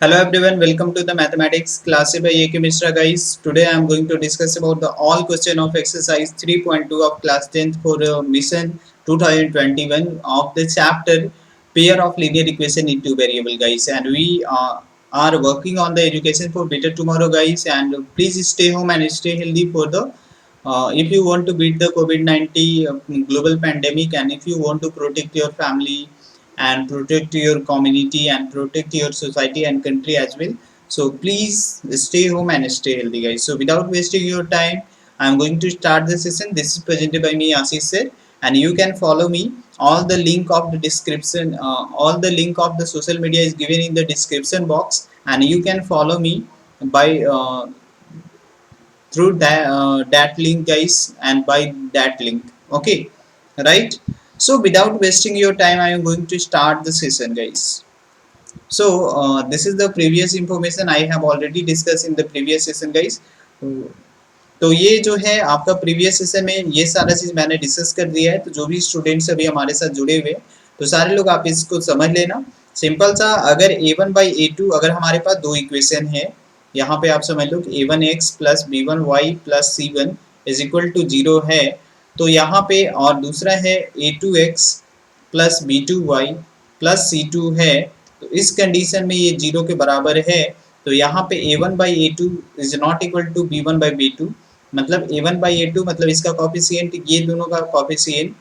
Hello everyone, welcome to the mathematics class by AK Mishra guys. Today I am going to discuss about the all question of exercise 3.2 of class 10th for mission 2021 of the chapter pair of linear equation in two variable guys, and we are working on the education for better tomorrow guys, and please stay home and stay healthy for the if you want to beat the COVID-19 global pandemic, and if you want to protect your family and protect your community and protect your society and country as well, so please stay home and stay healthy guys. So without wasting your time, I'm going to start the session. This is presented by me, Ashish sir, and you can follow me. All the link of the description, all the link of the social media is given in the description box, and you can follow me by through that link guys, and by that link. Okay, right? So without wasting your time, I am going to start the session guys. So this is the previous information I have already discussed in the previous session guys. तो ये जो है आपका previous session में ये सारा चीज मैंने डिस्कस कर दिया है, तो जो भी स्टूडेंट्स अभी हमारे साथ जुड़े हुए हैं तो सारे लोग आप इसको समझ लेना। सिंपल सा, अगर a1/a2 अगर हमारे पास दो इक्वेशन है, यहाँ पे आप समझ लो कि a1x plus b1y plus c1 is equal to 0 है, तो यहाँ पे और दूसरा है a2x plus b2y plus c2 है, तो इस कंडीशन में ये 0 के बराबर है। तो यहाँ पे a1/a2 is not equal to b1/b2, मतलब a1/a2 मतलब इसका कॉफिशिएंट, ये दोनों का कॉफिशिएंट,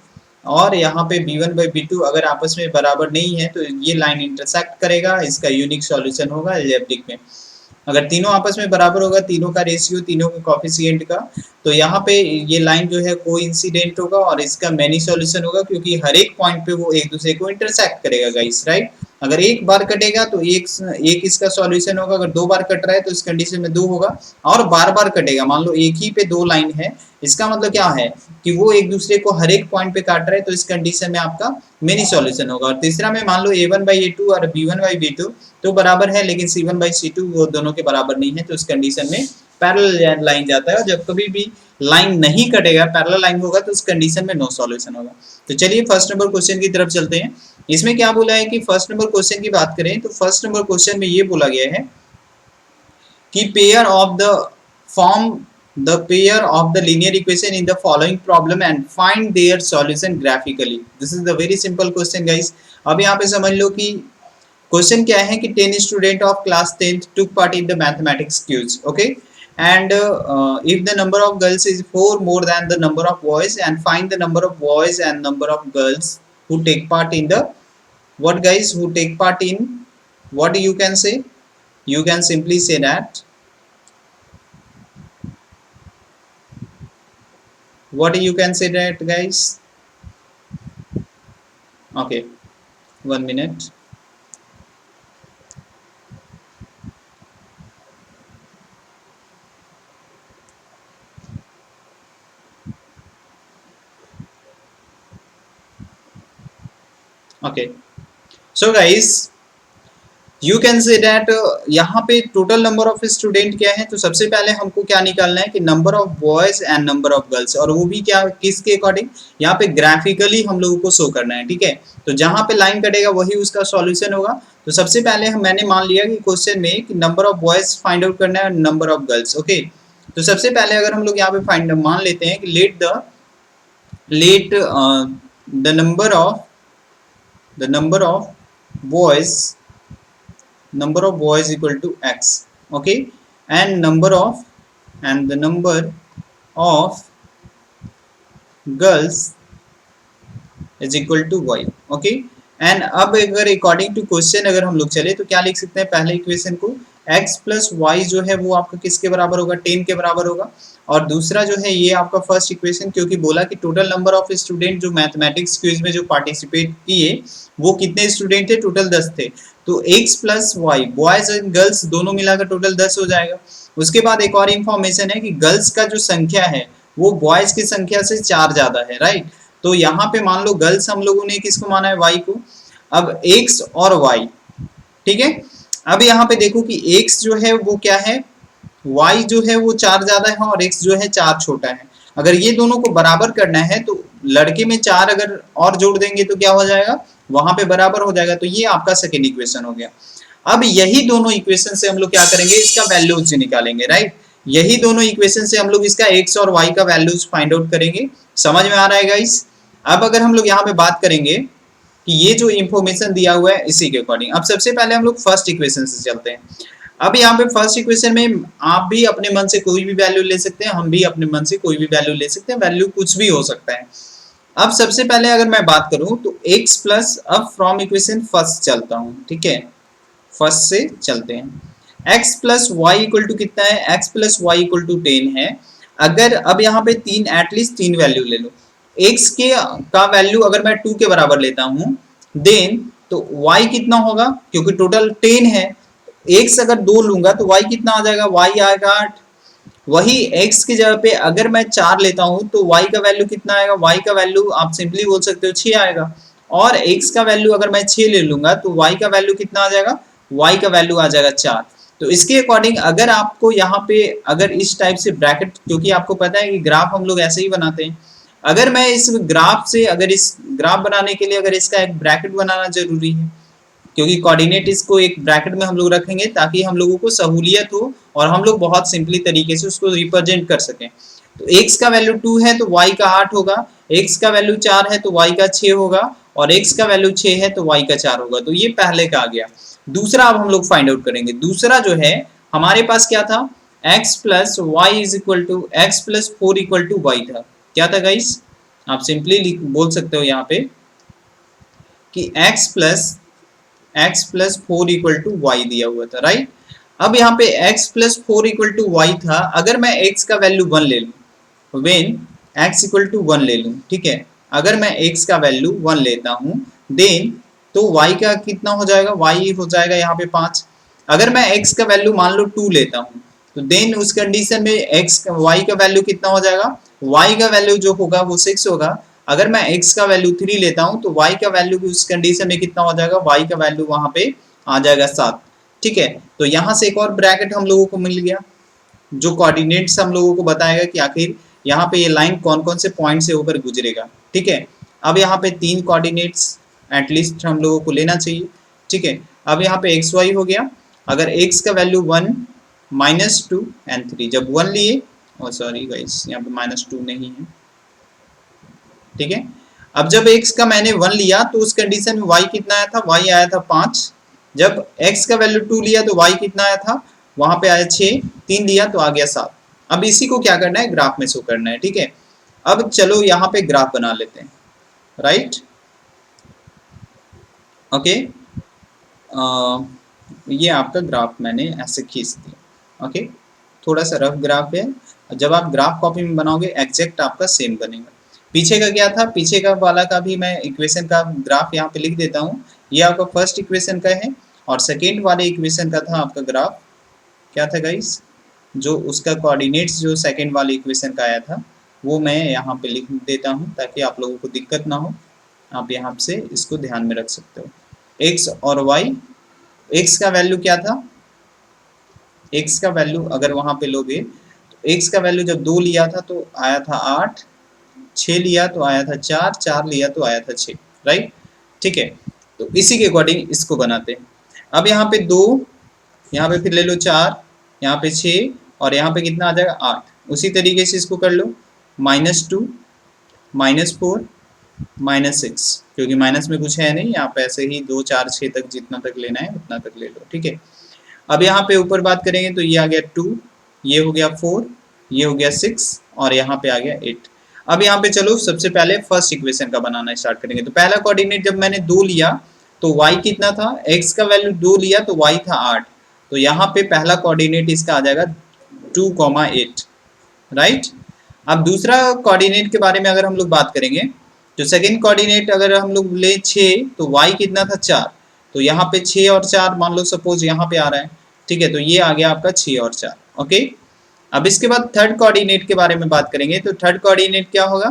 और यहाँ पे b1/b2 अगर आपस में बराबर नहीं है तो ये लाइन इंटरसेक्ट करेगा, इसका यूनिक सॉल्यूशन होगा अलजेब्रिक में। अगर तीनों आपस में बराबर होगा, तीनों का रेशियो, तीनों के कॉफिशिएंट का, तो यहाँ पे ये लाइन जो है कोइंसिडेंट होगा और इसका मैनी सॉल्यूशन होगा, क्योंकि हर एक पॉइंट पे वो एक दूसरे को इंटरसेक्ट करेगा गाइस, राइट। अगर एक बार कटेगा तो एक इसका सॉल्यूशन होगा, अगर दो बार कट रहा है तो इस कंडीशन में दो होगा, और बार बार कटेगा, मान लो एक ही पे दो लाइन है, इसका मतलब क्या है कि वो एक दूसरे को हर एक पॉइंट पे काट रहे हैं, तो इस कंडीशन में आपका मेनी सॉल्यूशन होगा। और तीसरा में मान लो a1/a2 और b1/b2 तो बराबर है, लेकिन c1/c2 वो दोनों के बराबर नहीं है, तो इस कंडीशन में पैरेलल लाइन जाता है, और जब कभी भी लाइन नहीं कटेगा, पैरेलल लाइन होगा, तो उस कंडीशन में नो सॉल्यूशन होगा। तो चलिए फर्स्ट नंबर क्वेश्चन की तरफ चलते हैं। इसमें क्या बोला है कि फर्स्ट नंबर क्वेश्चन की बात करें तो फर्स्ट नंबर क्वेश्चन में ये बोला गया है कि pair of the form the pair of the linear equation in the following problem and find their solution graphically. This is the very simple question guys. अब यहाँ पे समझ लो कि क्वेश्चन क्या है कि 10 student of class 10th took part in the mathematics quiz, okay, and if the number of girls is 4 more than the number of boys, and find the number of boys and number of girls who take part in the what guys, who take part in what, you can say, you can simply say that what you can say that guys. Okay, 1 minute. Okay, so guys you can say that यहाँ पे total number of student क्या है, तो सबसे पहले हमको क्या निकालना है कि number of boys and number of girls, और वो भी क्या किसके अकॉर्डिंग, यहाँ पे ग्राफिकली हम लोगों को शो करना है, ठीक है। तो जहाँ पे लाइन कटेगा वही उसका सॉल्यूशन होगा। तो सबसे पहले मैंने मान लिया कि क्वेश्चन में कि number of boys find out करना है, नंबर ऑफ गर्ल्स, ओके। तो सबसे पहले अगर हम लोग यहाँ पे फाइंड मान लेते हैं कि let the number of boys equal to x, okay, and the number of girls is equal to y, okay। And अब अगर अकॉर्डिंग टू क्वेश्चन अगर हम लोग चले तो क्या लिख सकते हैं, पहले इक्वेशन को x प्लस वाई जो है वो आपका किसके बराबर होगा, 10 के बराबर होगा। और दूसरा जो है ये आपका फर्स्ट इक्वेशन, क्योंकि बोला कि टोटल नंबर ऑफ स्टूडेंट जो मैथमेटिक्स क्विज में जो पार्टिसिपेट किए वो कितने स्टूडेंट थे, टोटल 10 थे। तो x plus y, boys and girls दोनों मिलाकर टोटल 10 हो जाएगा। उसके बाद एक और इंफॉर्मेशन है कि गर्ल्स का जो संख्या है वो बॉयज की संख्या से 4 ज्यादा है, राइट। तो यहाँ पे मान लो गर्ल्स हम लोगों ने किसको माना है, y को। अब x और y, ठीक है। अब यहाँ पे देखो कि x जो है वो क्या है, y जो है वो 4 ज्यादा है और x जो है 4 छोटा है। अगर ये दोनों को बराबर करना है तो लड़के में 4 अगर और जोड़ देंगे तो क्या हो जाएगा, वहां पे बराबर हो जाएगा। तो ये आपका सेकेंड इक्वेशन हो गया। अब यही दोनों इक्वेशन से हम लोग क्या करेंगे, इसका वैल्यूज निकालेंगे, राइट। यही दोनों इक्वेशन से हम लोग इसका x और y का वैल्यूज फाइंड आउट करेंगे। समझ में आ रहा है गाइस। अब अगर हम लोग यहाँ पे बात करेंगे कि ये जो इंफॉर्मेशन दिया हुआ है इसी के अकॉर्डिंग, अब सबसे पहले हम लोग फर्स्ट इक्वेशन से चलते हैं। अब यहाँ पे फर्स्ट इक्वेशन में आप भी अपने मन से कोई भी वैल्यू ले सकते हैं, हम भी अपने मन से कोई भी वैल्यू ले सकते हैं, वैल्यू कुछ भी हो सकता है। अब सबसे पहले अगर मैं बात करूं तो x प्लस, अब फ्रॉम इक्वेशन फर्स्ट चलता हूं, ठीक है, फर्स्ट से चलते हैं। x plus y equal to कितना है, x plus y equal to 10 है। अगर अब यहाँ पे तीन, एटलीस्ट तीन वैल्यू ले लो। x के का वैल्यू अगर मैं 2 के बराबर लेता हूँ देन तो y कितना होगा, क्योंकि टोटल 10 है, x अगर 2 लूंगा तो y कितना आ जाएगा, y आएगा 8। वही x की जगह पे अगर मैं 4 लेता हूँ तो y का वैल्यू कितना आएगा, y का वैल्यू आप सिंपली बोल सकते हो 6 आएगा। और x का वैल्यू अगर मैं 6 ले लूंगा तो y का वैल्यू कितना आ जाएगा, y का वैल्यू आ जाएगा 4। तो इसके अकॉर्डिंग अगर आपको यहाँ पे अगर इस टाइप से ब्रैकेट, क्योंकि आपको पता है कि ग्राफ हम लोग ऐसे ही बनाते हैं, अगर मैं इस ग्राफ से, अगर इस ग्राफ बनाने के लिए अगर इसका एक ब्रैकेट बनाना जरूरी है, क्योंकि कोऑर्डिनेट इसको एक ब्रैकेट में हम लोग रखेंगे ताकि हम लोगों को सहूलियत हो और हम लोग बहुत सिंपली तरीके से उसको रिप्रेजेंट कर सकें। तो x का वैल्यू 2 है तो y का 8 होगा, x का वैल्यू 4 है तो y का 6 होगा, और x का वैल्यू 6 है तो y का 4 होगा। तो ये पहले का आ गया। दूसरा अब हम लोग फाइंड आउट करेंगे। दूसरा जो है हमारे पास क्या था, x plus y is equal to x plus 4 equal to y था। क्या था गाइस, आप सिंपली बोल सकते हो यहाँ पे कि x plus 4 equal to y दिया हुआ था, राइट। अब यहाँ पे x plus 4 equal to y था। अगर मैं x का वैल्यू 1 ले लूँ, वेन x इक्वल टू 1 ले लूँ, ठीक है, अगर मैं x का वैल्यू 1 लेता हूँ देन तो y का कितना हो जाएगा, y हो जाएगा यहाँ पे 5। अगर मैं x का वैल्यू मान लो 2 लेता हूँ तो देन उस कंडीशन में y का वैल्यू कितना हो जाएगा, y का वैल्यू जो होगा वो 6 होगा। अगर मैं x का वैल्यू 3 लेता हूँ तो y का वैल्यू भी उस कंडीशन में कितना हो जाएगा, y का वैल्यू वहां पे आ जाएगा 7, ठीक है। तो यहाँ से एक और ब्रैकेट हम लोगों को मिल गया जो कोऑर्डिनेट्स हम लोगों को बताएगा कि आखिर यहाँ पे ये लाइन कौन कौन से पॉइंट से होकर गुजरेगा, ठीक है। अब यहाँ पे 3 कोऑर्डिनेट्स एटलीस्ट हम लोगों को लेना चाहिए, ठीक है। अब यहाँ पे एक्स वाई हो गया। अगर x का वैल्यू 1 -2 एंड 3, जब 1 लिए, और सॉरी गाइस यहाँ पे -2 नहीं है, ठीक है। अब जब x का मैंने 1 लिया तो उस कंडीशन में y कितना आया था, y आया था 5। जब x का वैल्यू 2 लिया तो y कितना आया था, वहां पे आया 6, 3 लिया तो आ गया 7। अब इसी को क्या करना है, ग्राफ में शो करना है, ठीक है। अब चलो यहाँ पे ग्राफ बना लेते हैं, राइट, ओके। ये आपका ग्राफ मैंने ऐसे खींच दिया, ओके। थोड़ा सा रफ ग्राफ है, जब आप ग्राफ कॉपी में बनाओगे एग्जैक्ट आपका सेम बनेगा। पीछे का क्या था, पीछे का वाला का भी मैं इक्वेशन का ग्राफ यहाँ पे लिख देता हूँ। ये आपका फर्स्ट इक्वेशन का है और सेकेंड वाले इक्वेशन का था आपका ग्राफ। क्या था गाइस, जो उसका कोऑर्डिनेट्स जो सेकेंड वाले इक्वेशन का आया था वो मैं यहाँ पे लिख देता हूँ ताकि आप लोगों को दिक्कत ना हो। आप यहाँ से इसको ध्यान में रख सकते हो। एक्स और वाई, एक्स का वैल्यू क्या था, एक्स का वैल्यू अगर वहां पे लोगे तो एक्स का वैल्यू जब 2 लिया था तो आया था 8, 6 लिया तो आया था 4, 4 लिया तो आया था 6, राइट, ठीक है। तो इसी के अकॉर्डिंग इसको बनाते हैं। अब यहाँ पे 2, यहाँ पे फिर ले लो 4, यहाँ पे 6 और यहाँ पे कितना आ जाएगा 8। उसी तरीके से इसको कर लो -2, -4, -6, क्योंकि माइनस में कुछ है नहीं, यहाँ पे ऐसे ही 2, 4, 6 तक जितना तक लेना है उतना तक ले लो, ठीक है। अब यहाँ पे ऊपर बात करेंगे तो ये आ गया 2, ये हो गया 4, ये हो गया 6 और यहाँ पे आ गया 8। अब यहाँ पे चलो सबसे पहले फर्स्ट इक्वेशन का बनाना स्टार्ट करेंगे। तो पहला कोऑर्डिनेट जब मैंने 2 लिया तो y कितना था, x का वैल्यू 2 लिया तो y था 8। तो यहाँ पे पहला कोऑर्डिनेट इसका आ जाएगा 2,8, राइट। अब दूसरा कोऑर्डिनेट के बारे में अगर हम लोग बात करेंगे, जो सेकेंड कोऑर्डिनेट अगर हम लोग ले 6 तो y कितना था 4। तो यहाँ पे 6 और 4 मान लो सपोज यहाँ पे आ रहा है, ठीक है। तो ये आ गया आपका 6 और 4, ओके। अब इसके बाद थर्ड कोऑर्डिनेट के बारे में बात करेंगे। तो थर्ड कोऑर्डिनेट क्या होगा,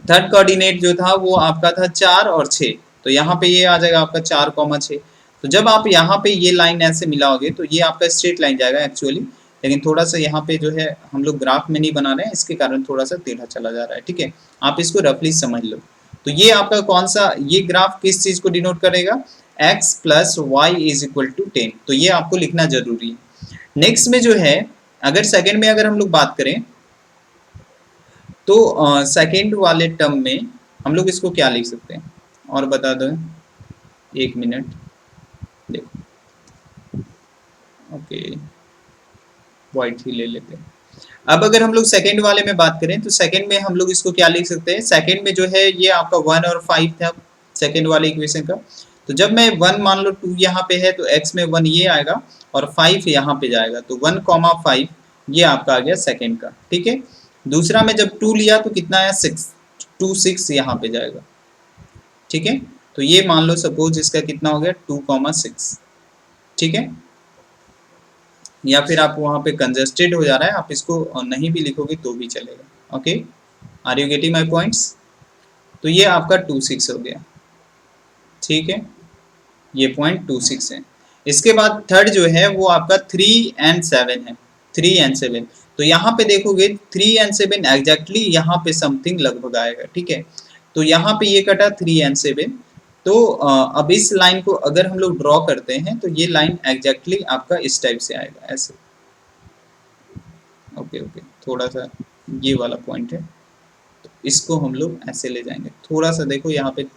थर्ड कोऑर्डिनेट जो था वो आपका था 4 और 6। तो यहाँ पे ये आ जाएगा आपका 4,6। तो जब आप यहाँ पे ये लाइन ऐसे मिलाओगे तो ये आपका स्ट्रेट लाइन जाएगा एक्चुअली, लेकिन थोड़ा सा यहाँ पे जो है हम लोग ग्राफ में नहीं बना रहे हैं, इसके कारण थोड़ा सा टेढ़ा चला जा रहा है, ठीक है। आप इसको रफली समझ लो। तो ये आपका कौन सा, ये ग्राफ किस चीज को डिनोट करेगा, x plus y is equal to 10, तो ये आपको लिखना जरूरी है। नेक्स्ट में जो है, अगर सेकंड में अगर हम लोग बात करें तो सेकंड वाले टर्म में हम लोग इसको क्या लिख सकते हैं, और बता दो, एक मिनट देखो, ओके वाइट ही ले लेते हैं। अब अगर हम लोग सेकंड वाले में बात करें तो सेकंड में हम लोग इसको क्या लिख सकते हैं, सेकंड में जो है ये आपका 1 और 5 था सेकंड वाले इक्वेशन का, तो जब मैं 1 मान लो 2 यहाँ पे है तो x में 1 ये आएगा और 5 यहाँ पे जाएगा, तो 1,5 ये आपका आ गया सेकंड का, ठीक है। दूसरा में जब 2 लिया तो कितना आया 6, 2 6 यहाँ पे जाएगा, ठीक है। तो ये मान लो सपोज इसका कितना हो गया 2,6, ठीक है। या फिर आप वहाँ पे कंजस्टेड हो जा रहा है, आप इसको नहीं भी लिखोगे तो भी चलेगा, okay. Are you getting my points. तो ये आपका 2,6 हो गया, ठीक है, ये पॉइंट 2,6 है। इसके बाद थर्ड जो है वो आपका 3 एंड 7 है, 3 एंड 7, तो यहाँ पे देखोगे 3 एंड 7 एग्जैक्टली यहाँ पे समथिंग लगभग आएगा, ठीक है। तो यहाँ पे ये कटा 3 एंड 7, तो अब इस लाइन को अगर हम लोग ड्रॉ करते हैं तो ये लाइन एग्जैक्टली आपका इस टाइप से आएगा, ऐसे, ओके ओके, थोड़ा सा ये वाला पॉइंट है, तो इसको हम लोग ऐसे ले जाएंगे, थोड़ा सा देखो यहाँ पे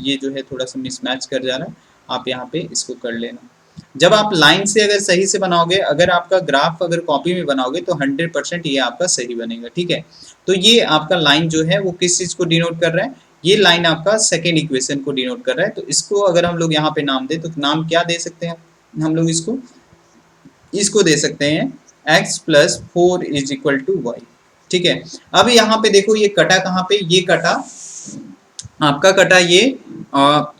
ये जो है थोड़ा सा मिसमैच कर जा रहा है, आप यहाँ पे इसको कर लेना। जब आप लाइन से अगर सही से बनाओगे, अगर आपका ग्राफ अगर कॉपी में बनाओगे तो 100% ये आपका सही बनेगा, ठीक है। तो ये आपका लाइन जो है वो किस चीज को डिनोट कर रहा है, ये लाइन आपका सेकेंड इक्वेशन को डिनोट कर रहा है। तो इसको अगर हम लोग यहाँ पे नाम दे तो नाम क्या दे सकते हैं हम लोग, इसको दे सकते हैं x plus 4 is equal to y, ठीक है। अब यहाँ पे देखो ये कटा कहाँ पे, ये कटा आपका कटा ये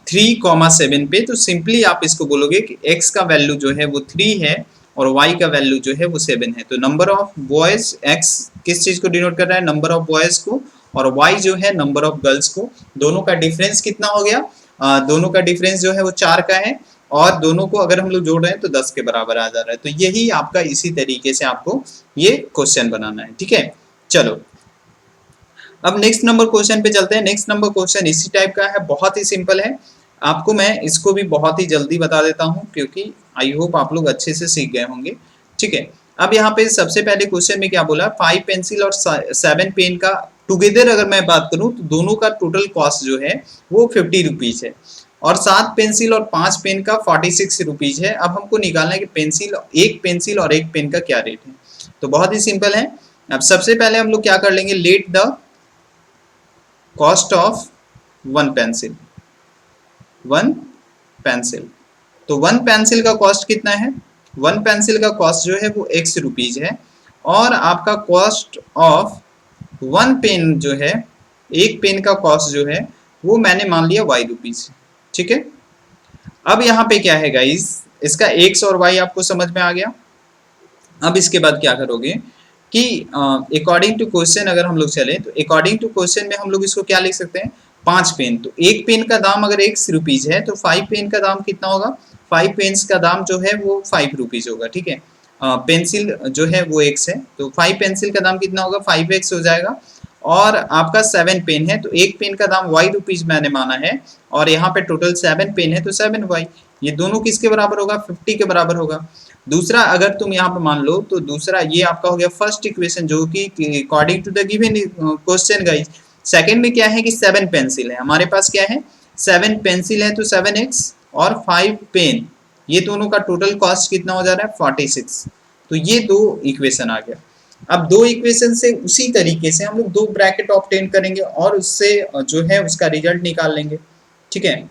3,7 पे, तो सिंपली आप इसको बोलोगे कि x का वैल्यू जो है वो 3 है और y का वैल्यू जो है वो 7 है। तो नंबर ऑफ बॉयज, x किस चीज को डिनोट कर रहा है, नंबर ऑफ बॉयज को, और y जो है नंबर ऑफ गर्ल्स को। दोनों का डिफरेंस कितना हो गया, दोनों का डिफरेंस जो है वो 4 का है, और दोनों को अगर हम लोग जोड़ रहे हैं तो 10 के बराबर आ जा रहा है। तो यही आपका इसी तरीके से आपको ये क्वेश्चन बनाना है, ठीक है। चलो अब नेक्स्ट नंबर क्वेश्चन पे चलते हैं। नेक्स्ट नंबर क्वेश्चन इसी टाइप का है, बहुत ही सिंपल है। आपको मैं इसको भी बहुत ही जल्दी बता देता हूं क्योंकि आई होप आप लोग अच्छे से सीख गए होंगे, ठीक है। अब यहाँ पे सबसे पहले क्वेश्चन में क्या बोला, 5 पेंसिल और 7 पेन का टुगेदर अगर मैं बात करूं तो दोनों का टोटल कॉस्ट जो है वो 50 रुपीज है, और 7 पेंसिल और 5 पेन का 46 रुपीज है। अब हमको निकालना है कि एक पेंसिल और एक पेन का क्या रेट है। तो बहुत ही सिंपल है। अब सबसे पहले हम लोग क्या कर लेंगे, let the cost of one pencil, तो वन पेंसिल का कॉस्ट कितना है, वन पेंसिल का कॉस्ट जो है वो x रुपीज है, और आपका कॉस्ट ऑफ वन पेन जो है, एक पेन का कॉस्ट जो है वो मैंने मान लिया y रुपीज, ठीक है। अब यहाँ पे क्या है गाइस, इसका x और y आपको समझ में आ गया। अब इसके बाद क्या करोगे कि अकॉर्डिंग टू क्वेश्चन अगर हम लोग चले तो अकॉर्डिंग टू क्वेश्चन में हम लोग इसको क्या लिख सकते हैं, 5 पेन, तो एक पेन का दाम अगर x रुपीज है तो 5 पेन का दाम कितना होगा, 5 पेन्स का दाम जो है वो 5 रुपीज होगा, ठीक है। पेंसिल जो है वो x है, तो 5 पेंसिल का दाम कितना होगा, 5x हो जाएगा। और आपका 7 पेन है तो एक पेन का दाम y रुपीज मैंने माना है, और यहाँ पे टोटल 7 पेन है तो 7y, ये दोनों किसके बराबर होगा, 50 के बराबर होगा। दूसरा अगर तुम यहाँ पे मान लो तो दूसरा ये आपका हो गया फर्स्ट इक्वेशन, जो कि according to the given question guys. Second में क्या है कि 7 पेंसिल है हमारे पास, क्या है 7 पेंसिल है तो 7x और 5 पेन, ये दोनों का टोटल कॉस्ट कितना हो जा रहा है 46। तो ये दो इक्वेशन आ गया। अब दो इक्वेशन से उसी तरीके से हम लोग दो ब्रैकेट ऑब्टेन करेंगे और उससे जो है उसका रिजल्ट निकाल लेंगे, ठीक है,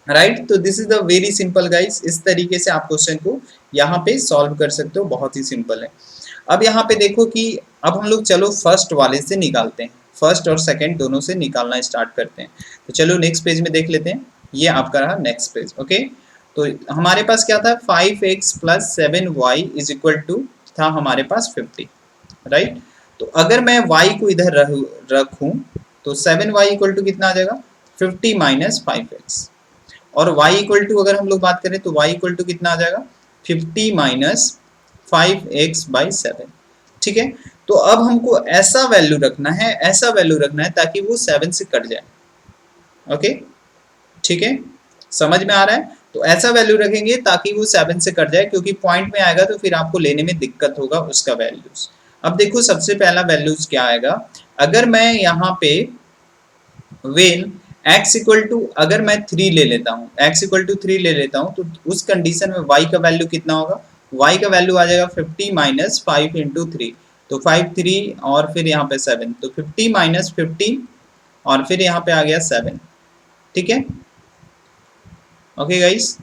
राइट। तो this is the very simple guys, इस तरीके से आप क्वेश्चन को यहाँ पे सॉल्व कर सकते हो, बहुत ही सिंपल है। अब यहाँ पे देखो कि अब हम लोग चलो फर्स्ट वाले से निकालते हैं, फर्स्ट और सेकंड दोनों से निकालना स्टार्ट करते हैं। तो चलो नेक्स्ट पेज में देख लेते हैं, ये आपका रहा नेक्स्ट पेज, ओके। तो हमारे पास क्या था, 5x plus 7y is equal to था हमारे पास 50, राइट। तो अगर मैं y को इधर रखूं तो 7y इक्वल टू कितना आ जाएगा, 50 माइनस 5x, और y इक्वल टू अगर हम लोग बात करें तो y इक्वल टू कितना आ जाएगा, 50 माइनस 5x बाई 7, ठीक है। तो अब हमको ऐसा वैल्यू रखना है, ऐसा वैल्यू रखना है ताकि वो 7 से कट जाए, ओके, ठीक है, समझ में आ रहा है। तो ऐसा वैल्यू रखेंगे ताकि वो 7 से कट जाए, क्योंकि पॉइंट में आएगा तो फिर आपको लेने में दिक्कत होगा उसका वैल्यूज। अब देखो सबसे पहला वैल्यूज क्या आएगा, अगर मैं यहाँ पे वेन x इक्वल टू, अगर मैं 3 ले लेता हूँ, x इक्वल टू 3 ले लेता हूँ, तो उस कंडीशन में y का वैल्यू कितना होगा, y का वैल्यू आ जाएगा 50 माइनस 5 इंटू 3, तो 5 3 और फिर यहाँ पे 7, तो 50 माइनस 50 और फिर यहाँ पे आ गया 7, ठीक है। ओके गाइस,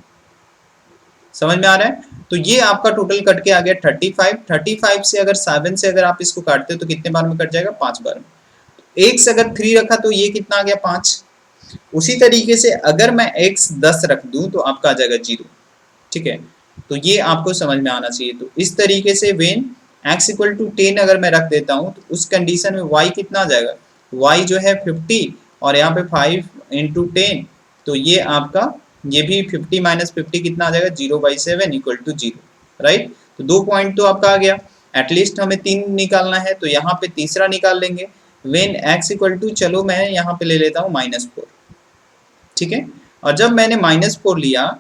समझ में आ रहा है। तो ये आपका टोटल कट के आ गया 35, 35 से अगर 7 से अगर आप इसको काटते हो तो कितने बार में कट जाएगा, 5 बार में। एक से अगर 3 रखा तो ये कितना आ गया, 5। उसी तरीके से अगर मैं x 10 रख दूं तो आपका आ जाएगा 0, ठीक है। तो ये आपको समझ में आना चाहिए। तो इस तरीके से वेन x इक्वल टू 10 अगर मैं रख देता हूँ तो उस कंडीशन में y कितना आ जाएगा, y जो है 50 और यहाँ पे 5 इंटू 10, तो ये आपका ये भी 50 माइनस 50 कितना आ जाएगा, 0/7 इक्वल टू 0, राइट। तो 2 पॉइंट तो आपका आ गया, एटलीस्ट हमें 3 निकालना है तो यहाँ पे तीसरा निकाल लेंगे। वेन x इक्वल टू, चलो मैं यहाँ पे ले लेता हूँ -4, ठीक है। और जब मैंने -4 लिया,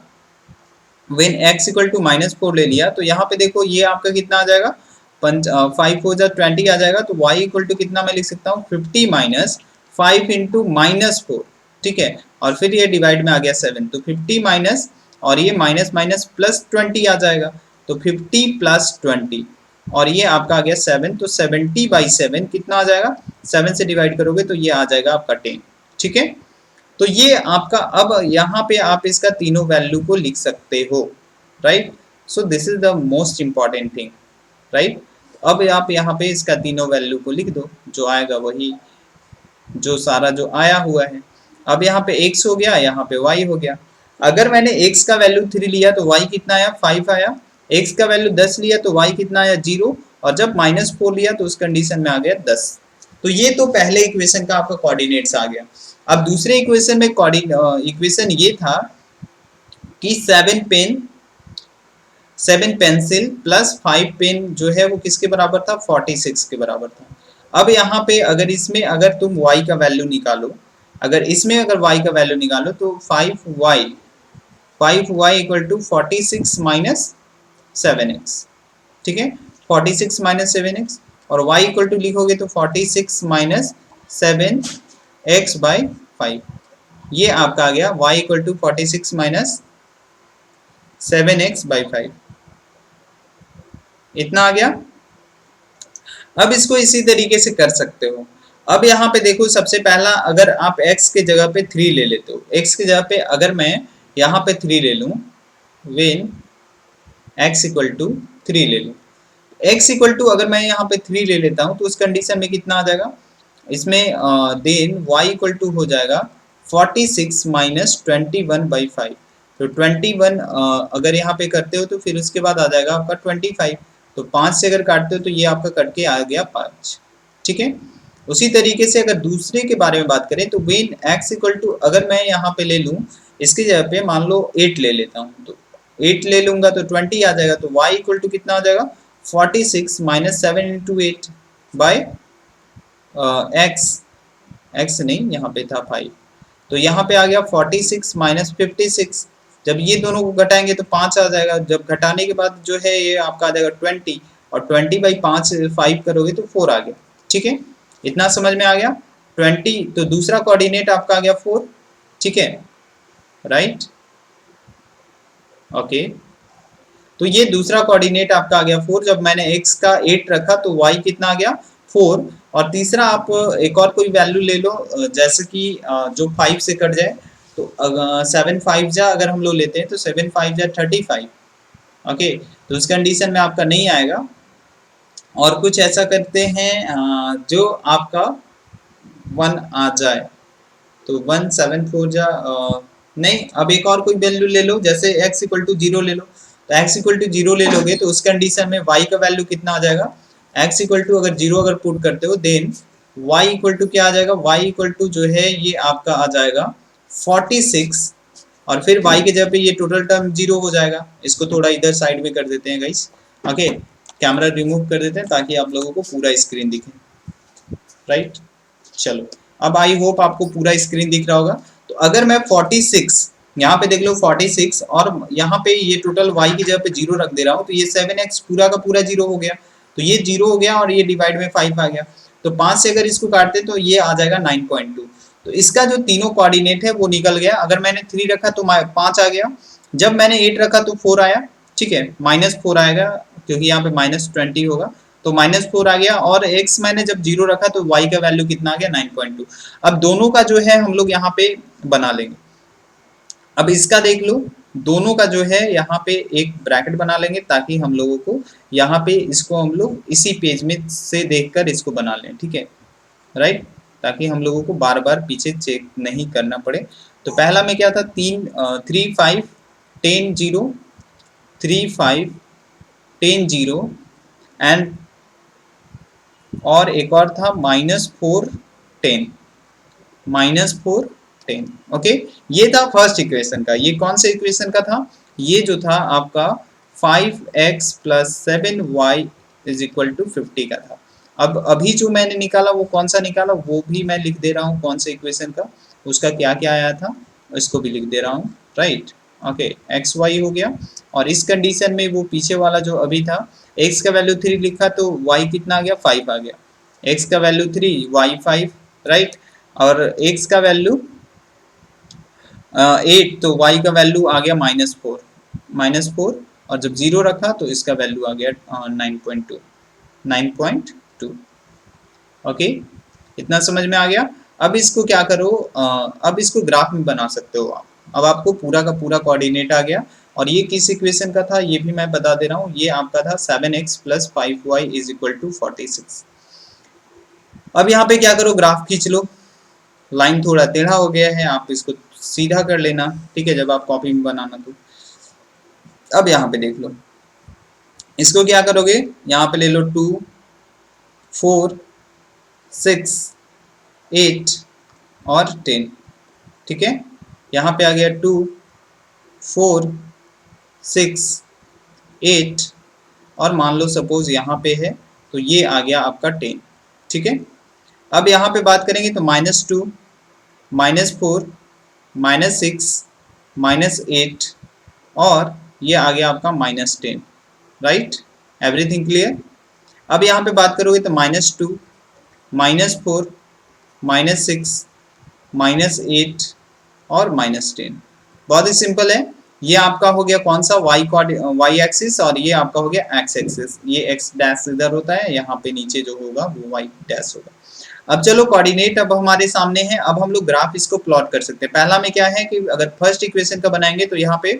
वेन x इक्वल टू -4 ले लिया, तो यहाँ पे देखो ये आपका कितना आ जाएगा, 5 4 20 आ जाएगा। तो y इक्वल टू कितना मैं लिख सकता हूँ, 50 माइनस 5 इंटू -4, ठीक है। और फिर ये डिवाइड में आ गया 7, तो 50 माइनस और ये माइनस माइनस प्लस 20 आ जाएगा, तो 50 प्लस 20 और ये आपका आ गया 7, तो 70/7 कितना आ जाएगा, 7 से डिवाइड करोगे तो ये आ जाएगा आपका 10, ठीक है। तो ये आपका, अब यहाँ पे आप इसका तीनों वैल्यू को लिख सकते हो, right. So this is the most important thing, right. अब आप यहाँ पे इसका तीनों वैल्यू को लिख दो, जो आएगा वही जो सारा जो आया हुआ है। अब यहाँ पे x हो गया, यहाँ पे y हो गया। अगर मैंने x का वैल्यू 3 लिया तो y कितना आया, 5 आया। x का वैल्यू 10 लिया तो y कितना आया, 0। और जब -4 लिया तो उस कंडीशन में आ गया 10। तो ये तो पहले इक्वेशन का आपका कोऑर्डिनेट्स आ गया। अब दूसरे इक्वेशन में इक्वेशन ये था कि 7 पेंसिल प्लस 5 पेन जो है वो किसके बराबर था, 46 के बराबर था। अब यहाँ पे अगर इसमें अगर तुम y का वैल्यू निकालो, अगर इसमें अगर y का वैल्यू निकालो तो 5y equal to 46 minus 7x, ठीक है। 46 माइनस 7x और y इक्वल टू लिखोगे तो 46 माइनस 7x/5, ये आपका आ गया y equal to 46 minus 7x/5, इतना आ गया। अब इसको इसी तरीके से कर सकते हो। अब यहाँ पे देखो, सबसे पहला अगर आप x के जगह पे 3 ले लेते हो, x के जगह पे अगर मैं यहाँ पे 3 ले लूँ, वेन x इक्वल टू 3 ले लूँ, x इक्वल टू अगर मैं यहाँ पे 3 ले लेता हूँ तो उस कंडीशन में कितना आ जाएगा, इसमें देन y इक्वल टू हो जाएगा 46 माइनस 21/5। तो 21 अगर यहाँ पे करते हो तो फिर उसके बाद आ जाएगा आपका 25। तो 5 से अगर काटते हो तो ये आपका कट के आ गया 5, ठीक है। उसी तरीके से अगर दूसरे के बारे में बात करें तो वेन x इक्वल टू, अगर मैं यहाँ पे ले लूँ इसकी जगह पे मान लो 8 ले लेता हूँ, तो 8 ले लूंगा तो 20 आ जाएगा। तो y इक्वल टू कितना आ जाएगा, 46 माइनस 7 इंटू 8 बाई x नहीं, यहाँ पे था 5, तो यहाँ पे आ गया 46 माइनस 56। जब ये दोनों को घटाएंगे तो 5 आ जाएगा। जब घटाने के बाद जो है ये आपका आ जाएगा 20 और 20/5 5 करोगे तो 4 आ गया, ठीक है। इतना समझ में आ गया। 20, तो दूसरा कोऑर्डिनेट आपका आ गया 4, ठीक है, राइट, ओके। तो ये दूसरा कोऑर्डिनेट आपका आ गया 4। जब मैंने x का 8 रखा तो y कितना आ गया, 4। और तीसरा आप एक और कोई वैल्यू ले लो, जैसे कि जो 5 से कट जाए, तो 7 5 जा अगर हम लोग लेते हैं तो 7 5 जा 35, ओके। तो उस कंडीशन में आपका नहीं आएगा। और कुछ ऐसा करते हैं जो आपका 1 आ जाए, तो 1 7 4 जा नहीं, अब एक और कोई वैल्यू ले लो, जैसे x इक्वल टू 0 ले लो। तो x इक्वल टू 0 ले लोगे तो उस कंडीशन में y का वैल्यू कितना आ जाएगा, x इक्वल टू अगर 0 अगर पुट करते हो देन y इक्वल टू क्या आ जाएगा, y इक्वल टू जो है ये आपका आ जाएगा 46 और फिर y के जगह पे ये टोटल टर्म 0 हो जाएगा। इसको थोड़ा इधर साइड में कर देते हैं गाइस, ओके। कैमरा रिमूव कर देते हैं ताकि आप लोगों को पूरा स्क्रीन दिखे, राइट। चलो, अब आई होप आपको पूरा स्क्रीन दिख रहा होगा। तो अगर मैं 46 यहाँ पे देख लो 46 और यहाँ पे ये टोटल y की जगह पे 0 रख दे रहा हूँ, तो ये 7x पूरा का पूरा 0 हो गया, तो ये 0 हो गया और ये डिवाइड में 5 आ गया। तो 5 से अगर इसको काटते तो ये आ जाएगा 9.2। तो इसका जो तीनों कोऑर्डिनेट है वो निकल गया। अगर मैंने 3 रखा तो 5 आ गया, जब मैंने 8 रखा तो 4 आया, ठीक है, -4 आएगा क्योंकि यहाँ पे -20 होगा, तो -4 आ गया। और x मैंने जब 0 रखा तो y का वैल्यू कितना आ गया 9.2। अब दोनों का जो है हम लोग यहाँ पे बना लेंगे। अब इसका देख लो, दोनों का जो है यहाँ पे एक ब्रैकेट बना लेंगे ताकि हम लोगों को यहाँ पे इसको हम लोग इसी पेज में से देखकर इसको बना लें, ठीक है, राइट, ताकि हम लोगों को बार बार पीछे चेक नहीं करना पड़े। तो पहला में क्या था, 3 5 10 0, 3 5 10 0 एंड और एक और था -4 10, -4 10। ओके, ये था फर्स्ट इक्वेशन का। ये कौन से इक्वेशन का था, ये जो था आपका 5x + 7y = 50 का था। अब अभी जो मैंने निकाला वो कौन सा निकाला वो भी मैं लिख दे रहा हूँ, कौन से इक्वेशन का, उसका क्या क्या आया था इसको भी लिख दे रहा हूँ, राइट। ओके, एक्स वाई हो गया। और इस कंडीशन में वो पीछे वाला जो अभी था, x का वैल्यू 3 लिखा तो y कितना आ गया, 5 आ गया। x का वैल्यू 3, y 5, राइट। और x का वैल्यू 8 तो y का वैल्यू आ गया -4, और जब 0 रखा तो इसका वैल्यू आ गया 9.2। ओके, इतना समझ में आ गया। अब इसको क्या करो, अब इसको ग्राफ में बना सकते हो आप। अब आपको पूरा का पूरा कोऑर्डिनेट आ गया। और ये किस इक्वेशन का था ये भी मैं बता दे रहा हूँ, ये आपका था 7x + 5y = 46। अब यहाँ पे क्या करो, ग्राफ खींच लो। लाइन थोड़ा टेढ़ा हो गया है, आप इसको सीधा कर लेना, ठीक है, जब आप कॉपी में बनाना तो। अब यहाँ पे देख लो, इसको क्या करोगे, यहाँ पे ले लो 2 4 6 8 और 10, ठीक है। यहाँ पे आ गया 2 4 6 8 और मान लो सपोज यहाँ पे है तो ये आ गया आपका 10, ठीक है। अब यहाँ पे बात करेंगे तो -2 -4 -6 -8 और ये आ गया आपका -10, राइट। Everything clear. अब यहाँ पे बात करोगे तो -2 -4 -6 -8 और -10। बहुत ही सिंपल है। ये आपका हो गया कौन सा, y एक्सिस, और ये आपका हो गया x एक्सिस। ये x डैश इधर होता है, यहाँ पे नीचे जो होगा वो y डैश होगा। अब चलो कोऑर्डिनेट अब हमारे सामने है। अब हम लोग ग्राफ इसको प्लॉट कर सकते हैं। पहला में क्या है कि अगर फर्स्ट इक्वेशन का बनाएंगे तो यहाँ पे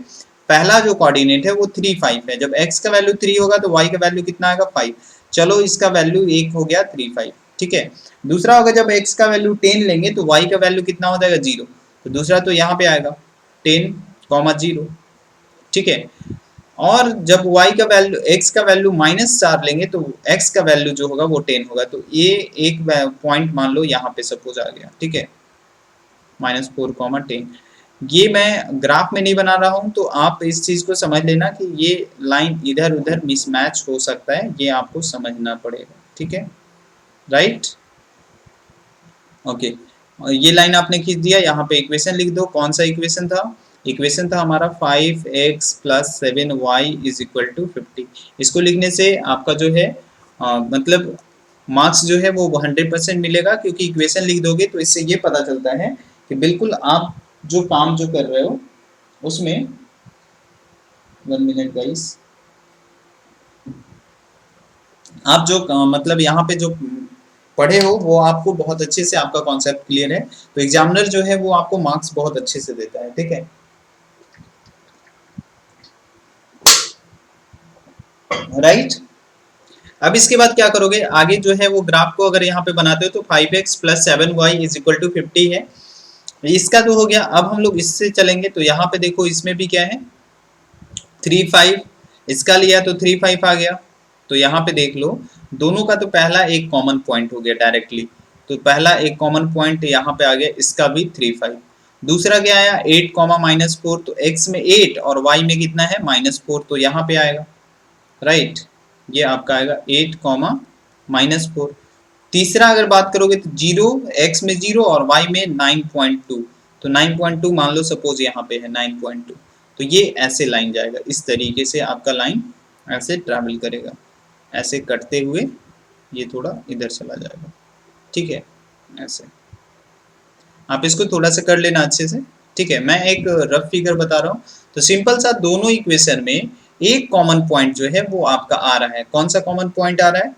पहला जो कोऑर्डिनेट है वो 3 5 है। जब x का वैल्यू 3 होगा तो y का वैल्यू कितना आएगा, 5। चलो इसका वैल्यू 1 हो गया 3 5, ठीक है। दूसरा होगा जब x का वैल्यू 10 लेंगे तो y का वैल्यू कितना हो जाएगा, 0। तो दूसरा तो यहाँ पे आएगा 10, 0, ठीक है। और जब y का वैल्यू x का वैल्यू -4 लेंगे तो x का वैल्यू जो होगा वो 10 होगा। तो ये एक पॉइंट मान लो यहाँ पे सपोज आ गया, ठीक है, -4, 10। ये मैं ग्राफ में नहीं बना रहा हूँ, तो आप इस चीज को समझ लेना कि ये लाइन इधर उधर मिसमैच हो सकता है, ये आपको समझना पड़ेगा, ठीक है, राइट। ओके, ये लाइन आपने खींच दिया। यहाँ पे इक्वेशन लिख दो। कौन सा इक्वेशन था, इक्वेशन था हमारा 5x + 7y = 50। इसको लिखने से आपका जो है मतलब मार्क्स जो है वो 100% मिलेगा, क्योंकि इक्वेशन लिख दोगे तो इससे ये पता चलता है कि बिल्कुल आप जो काम जो कर रहे हो उसमें 1 मिनट गाइस, आप जो मतलब यहाँ पे जो पढ़े हो वो आपको बहुत अच्छे से आपका कॉन्सेप्ट क्लियर है, तो एग्जामिनर जो है वो आपको मार्क्स बहुत अच्छे से देता है, ठीक है, राइट। अब इसके बाद क्या करोगे, आगे जो है वो ग्राफ को अगर यहाँ पे बनाते हो तो 5x + 7y = 50 है। इसका तो हो गया। अब हम लोग इससे चलेंगे तो यहाँ पे देखो, इसमें भी क्या है 3 5, इसका लिया तो 3 5 आ गया। तो यहाँ पे देख लो, दोनों का तो पहला एक कॉमन पॉइंट हो गया डायरेक्टली, तो पहला एक कॉमन पॉइंट यहाँ पे आ गया, इसका भी 3 5। दूसरा क्या आया 8, -4, तो x में 8 और y में कितना है -4, तो यहाँ पे आएगा, राइट, ये आपका आएगा 8, -4। तीसरा अगर बात करोगे तो 0, x में 0 और y में 9.2, तो 9.2 मान लो सपोज यहाँ पे है 9.2, तो ये ऐसे लाइन जाएगा, इस तरीके से आपका लाइन ऐसे ट्रैवल करेगा, ऐसे कटते हुए ये थोड़ा इधर चला जाएगा, ठीक है। ऐसे आप इसको थोड़ा सा कर लेना अच्छे से, ठीक है। मैं एक रफ फिगर बता रहा हूँ। तो सिंपल सा दोनों इक्वेशन में एक कॉमन पॉइंट जो है वो आपका आ रहा है। कौन सा कॉमन पॉइंट आ रहा है?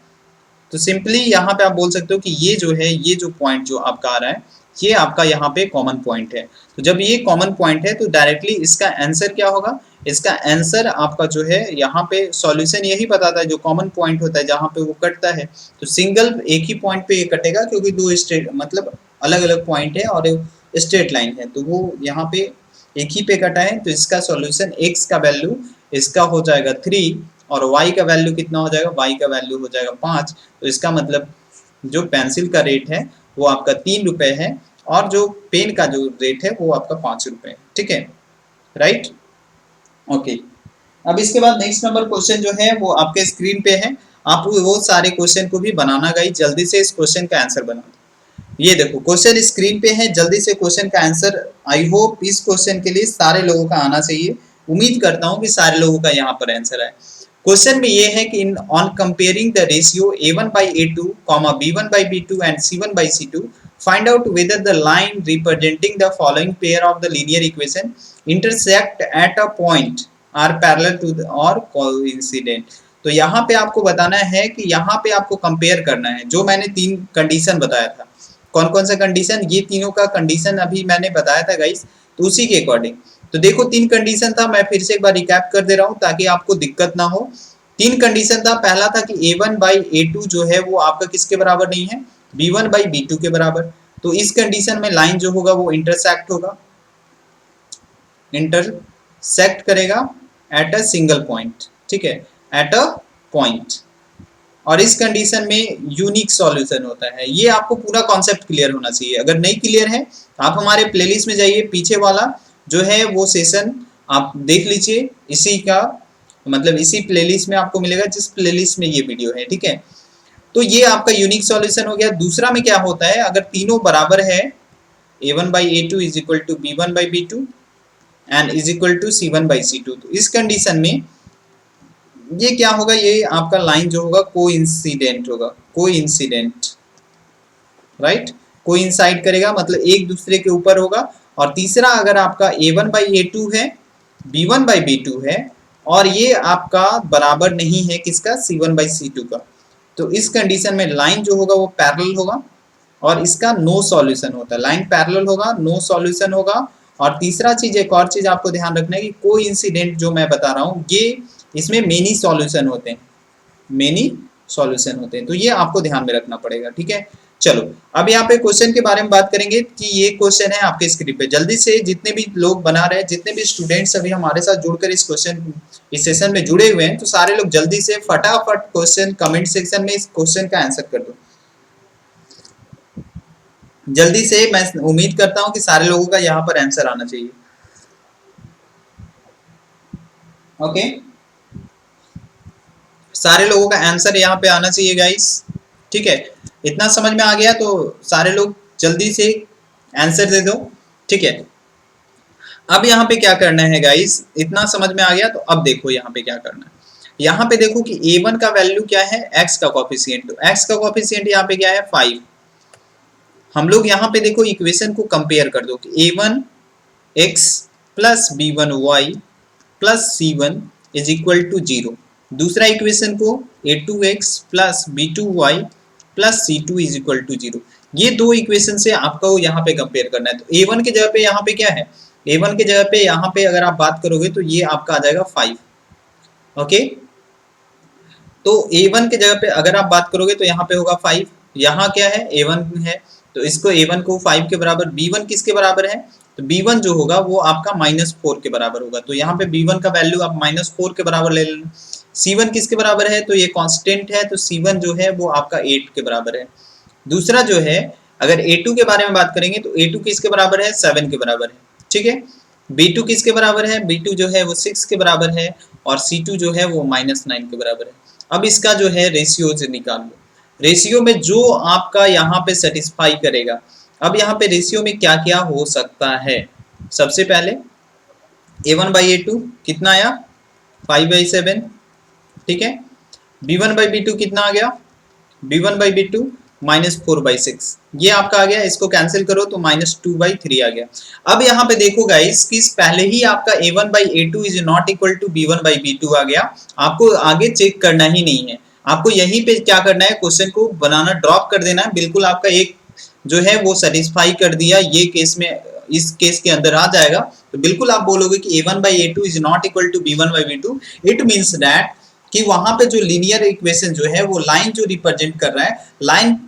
तो सिंपली यहाँ पे आप बोल सकते हो कि ये जो है, ये जो पॉइंट जो आपका आ रहा है, ये आपका यहाँ पे कॉमन पॉइंट है। तो जब ये कॉमन पॉइंट है तो डायरेक्टली इसका आंसर क्या होगा? इसका आंसर आपका जो है यहाँ पे सॉल्यूशन यही बताता है, जो कॉमन पॉइंट होता है जहाँ पे वो कटता है। तो सिंगल एक ही पॉइंट पे ये कटेगा, क्योंकि दो स्ट्रेट मतलब अलग अलग पॉइंट है और स्ट्रेट लाइन है, तो वो यहाँ पे एक ही पे कटा है। तो इसका सॉल्यूशन x का वैल्यू इसका हो जाएगा 3 और y का वैल्यू कितना हो जाएगा? y का वैल्यू हो जाएगा 5। तो इसका मतलब जो पेंसिल का रेट है वो आपका 3 रुपए है और जो पेन का जो रेट है वो आपका 5 रुपए है, ठीक है, राइट। ओके, अब इसके बाद नेक्स्ट नंबर क्वेश्चन जो है वो आपके स्क्रीन पे है। आप वो सारे क्वेश्चन को भी बनाना गाइस, जल्दी से इस क्वेश्चन का आंसर बना। ये देखो क्वेश्चन स्क्रीन पे है, जल्दी से क्वेश्चन का आंसर। आई होप इस क्वेश्चन के लिए सारे लोगों का आना चाहिए। उम्मीद करता हूँ कि सारे लोगों का यहाँ पर आंसर आए। क्वेश्चन में ये है कि in on comparing the ratio a1 by a2, b1 by b2 and c1 by c2, find out whether the line representing the following pair of the linear equation intersect at a point are parallel to the or coincident। तो यहाँ पे आपको बताना है कि यहाँ पे आपको कंपेयर करना है, जो मैंने 3 कंडीशन बताया था। कौन कौन सा कंडीशन? ये तीनों का कंडीशन अभी मैंने बताया था गाइस, तो उसी के अकॉर्डिंग। तो देखो 3 कंडीशन था, मैं फिर से एक बार रिकैप कर दे रहा हूँ ताकि आपको दिक्कत ना हो। 3 कंडीशन था। पहला था कि a1 by a2 जो है वो आपका किसके बराबर नहीं है? b1 by b2 के बराबर। तो इस कंडीशन में लाइन जो होगा वो इंटरसेक्ट होगा, इंटरसेक्ट करेगा एट अ सिंगल पॉइंट, ठीक है, एट अ पॉइंट। और इस कंडीशन में यूनिक सॉल्यूशन होता है। ये आपको पूरा कॉन्सेप्ट क्लियर होना चाहिए। अगर नहीं क्लियर है आप हमारे प्लेलिस्ट में जाइए, पीछे वाला जो है वो सेशन आप देख लीजिए, इसी का मतलब इसी प्लेलिस्ट में आपको मिलेगा जिस प्लेलिस्ट में ये वीडियो है, ठीक है। तो ये आपका यूनिक सॉल्यूशन हो गया। दूसरा में क्या होता है, अगर तीनों बराबर है a1 by a2 is equal to b1 by b2 and is equal to c1 by c2, तो इस कंडीशन में ये क्या होगा? ये आपका लाइन जो होगा कोइंसिडेंट होगा, कोइंसिडेंट, राइट, कोइंसाइड करेगा, मतलब एक दूसरे के ऊपर होगा। और तीसरा, अगर आपका a1 by a2 है, b1 by b2 है और ये आपका बराबर नहीं है किसका? c1 by c2 का, तो इस कंडीशन में लाइन जो होगा वो पैरेलल होगा और इसका नो सॉल्यूशन होता है। लाइन पैरेलल होगा, नो सॉल्यूशन होगा। और तीसरा चीज, एक और चीज आपको ध्यान रखना है कि कोइंसिडेंट जो मैं बता रहा हूँ ये इसमें मेनी सॉल्यूशन होते हैं, मेनी सॉल्यूशन होते हैं, तो ये आपको ध्यान में रखना पड़ेगा, ठीक है। चलो अब यहाँ पे क्वेश्चन के बारे में बात करेंगे कि ये क्वेश्चन है आपके स्क्रीन पे। जल्दी से जितने भी लोग बना रहे हैं, जितने भी स्टूडेंट्स अभी हमारे साथ जुड़कर इस सेशन में जुड़े हुए हैं, तो सारे लोग जल्दी से फटाफट क्वेश्चन कमेंट सेक्शन में इस क्वेश्चन का आंसर कर दो जल्दी से। मैं उम्मीद करता हूँ कि सारे लोगों का यहाँ पर आंसर आना चाहिए। ओके, सारे लोगों का आंसर यहाँ पे आना चाहिए गाइस, ठीक है। इतना समझ में आ गया तो सारे लोग जल्दी से आंसर दे दो, ठीक है। अब यहाँ पे क्या करना है गाइस, इतना समझ में आ गया तो अब देखो यहाँ पे क्या करना है। यहाँ पे देखो कि a1 का वैल्यू क्या है? x का कॉफिशिएंट। तो x का कॉफिशिएंट यहाँ पे क्या है? 5। हम लोग यहाँ पे देखो इक्वेशन को कंपेयर कर दो कि a1 x plus b1 y plus c1 is equal to 0। दूसरा इक्वेशन को a2x plus b2y plus c2 is equal to 0। ये दो इक्वेशन से आपको यहाँ पे कंपेयर करना है। तो a1 के जगह पे यहाँ पे क्या है? a1 के जगह पे यहाँ पे अगर आप बात करोगे तो ये आपका आ जाएगा 5। ओके, तो a1 के जगह पे अगर आप बात करोगे तो यहाँ पे होगा 5। यहाँ क्या है? a1 है, तो इसको a1 को 5 के बराबर। b1 किसके बराबर है? तो b1 जो होगा वो आपका -4 के बराबर होगा। तो यहाँ पे b1 का वैल्यू आप -4 के बराबर ले लेना। c1 किसके बराबर है? तो ये कांस्टेंट है, तो c1 जो है वो आपका 8 के बराबर है। दूसरा जो है, अगर a2 के बारे में बात करेंगे तो a2 किसके बराबर है? 7 के बराबर है, ठीक है। b2 किसके बराबर है? b2 जो है वो 6 के बराबर है और c2 जो है वो -9 के बराबर है। अब इसका जो है रेशियो निकाल लो। रेशियो में जो आपका यहाँ पे सेटिस्फाई करेगा अब यहाँ पे रेशियो में क्या क्या हो सकता है? सबसे पहले a1/a2 कितना आया? 5/7, ठीक है। b1/b2 कितना आ गया? b1/b2 -4/6, ये आपका आ गया। इसको कैंसिल करो तो -2/3 आ गया। अब यहाँ पे देखो गाइस कि पहले ही आपका a1/a2 is not equal to b1/b2 आ गया। आपको आगे चेक करना ही नहीं है, आपको यहीं पे क्या करना है, क्वेश्चन को बनाना ड्रॉप कर देना है। बिल्कुल आपका एक जो है वो सेटिस्फाई कर दिया, ये केस में इस केस के अंदर आ जाएगा। तो बिल्कुल आप बोलोगे कि a1/a2 is not equal to b1/b2। It means that कि वहां पे जो लीनियर इक्वेशन जो है वो लाइन जो रिप्रेजेंट कर रहा है, line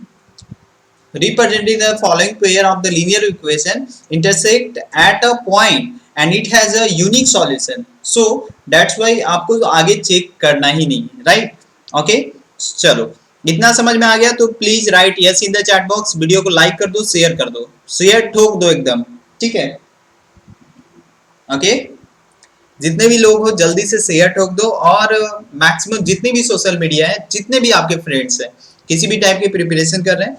representing the following pair of the linear equation intersect at a point and it has a unique solution, so that's why आपको तो आगे चेक करना ही नहीं है, राइट? ओके, चलो इतना समझ में आ गया तो please write yes in the chat box. Video को लाइक कर दो, शेयर कर दो, शेयर ठोक दो एकदम, ठीक है। ओके, जितने भी लोग हो जल्दी से शेयर ठोक दो, और मैक्सिमम जितने भी सोशल मीडिया है, जितने भी आपके फ्रेंड्स हैं किसी भी टाइप की प्रिपरेशन कर रहे हैं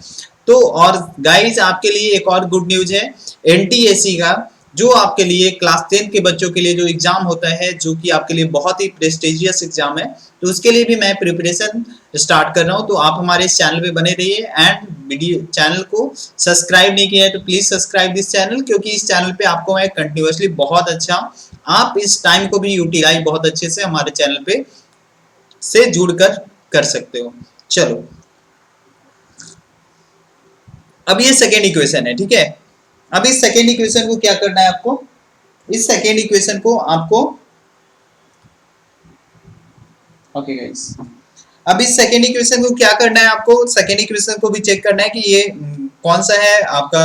तो। और गाइज आपके लिए एक और गुड न्यूज है, एनटीएससी का जो आपके लिए क्लास 10 के बच्चों के लिए जो एग्जाम होता है, जो कि आपके लिए बहुत ही प्रेस्टिजियस एग्जाम है, तो उसके लिए भी मैं प्रिपरेशन स्टार्ट कर रहा हूं। तो आप हमारे इस चैनल पे बने रहिए, एंड वीडियो चैनल को सब्सक्राइब नहीं किया है तो प्लीज सब्सक्राइब दिस चैनल, क्योंकि इस चैनल पे आपको मैं कंटिन्यूअसली बहुत अच्छा, आप इस टाइम को भी यूटिलाइज बहुत अच्छे से हमारे चैनल पे से जुड़कर कर सकते हो। चलो, अब ये सेकेंड इक्वेशन है, ठीक है। अब इस सेकेंड इक्वेशन को क्या करना है आपको? इस सेकेंड इक्वेशन को आपको, ओके गाइस, अब इस सेकेंड इक्वेशन को क्या करना है आपको? सेकेंड इक्वेशन को भी चेक करना है कि ये कौन सा है आपका,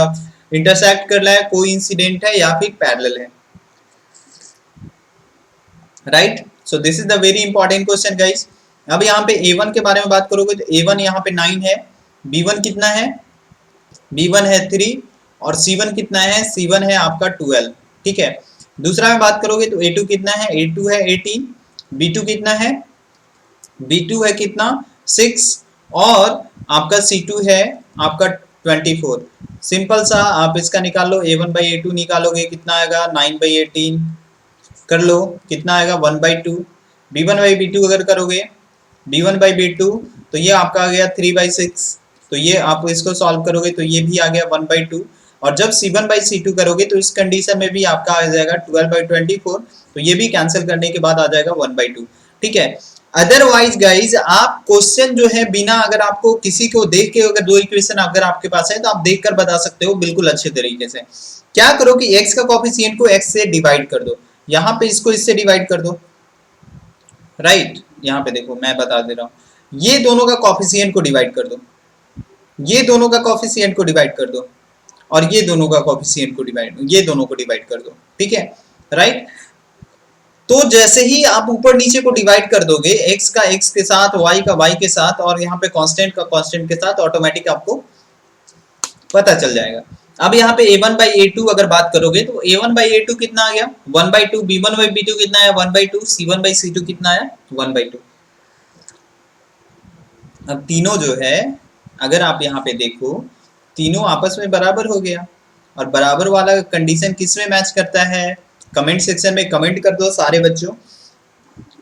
इंटरसेक्ट कर रहा है, कोइंसिडेंट है या फिर पैरेलल है, right? So this is the very important question guys. अब यहाँ पे a1 के बारे में बात करोगे तो a1 यहाँ पे 9 है, b1 कितना है? b1 है 3, और c1 कितना है? c1 है आपका 12, ठीक है। दूसरा में बात करोगे तो a2 कितना है? a2 है 18, b2 कितना है? b2 है कितना? 6, और आपका c2 है आपका 24। सिंपल सा आप इसका निकाल लो, a1/a2 निकालोगे कितना आएगा? 9/18 कर लो, कितना आएगा? 1/2। b1/b2 अगर करोगे, b1/b2 तो ये आपका आ गया 3/6, तो ये आप इसको सॉल्व करोगे तो ये भी आ गया 1/2। और जब c1/c2 करोगे तो इस कंडीशन में भी आपका आ जाएगा 12/24, तो ये भी कैंसिल करने के बाद आ जाएगा 1/2, ठीक है। अदरवाइज गाइज आप क्वेश्चन जो है बिना, अगर आपको किसी को देख के अगर दो इक्वेशन अगर आपके पास है तो आप देख कर बता सकते हो बिल्कुल अच्छे तरीके से। क्या करो कि x का कोफिशिएंट को x से डिवाइड कर दो, यहाँ पे इसको इससे डिवाइड कर दो, राइट? यहाँ पे देखो मैं बता दे रहा हूँ, ये दोनों का कोफिशिएंट को डिवाइड कर दो, ये दोनों का कोफिशिएंट को डिवाइड कर दो, और ये दोनों का कोफिशिएंट को डिवाइड, ये दोनों को डिवाइड कर दो, ठीक है, राइट? तो जैसे ही आप ऊपर नीचे को डिवाइड कर दोगे, x का x के साथ, y का y के साथ, और यहाँ पे कांस्टेंट का कांस्टेंट के साथ, ऑटोमेटिक आपको पता चल जाएगा। अब यहाँ पे a1/a2 अगर बात करोगे तो a1/a2 कितना आ गया? 1/2। b1/b2 कितना है? 1/2। c1/c2 कितना है? 1/2। अब तीनों जो है, अगर आप यहाँ पे देखो, तीनों आपस में बराबर हो गया, और बराबर वाला कंडीशन किस में मैच करता है? कमेंट सेक्शन में कमेंट कर दो सारे बच्चों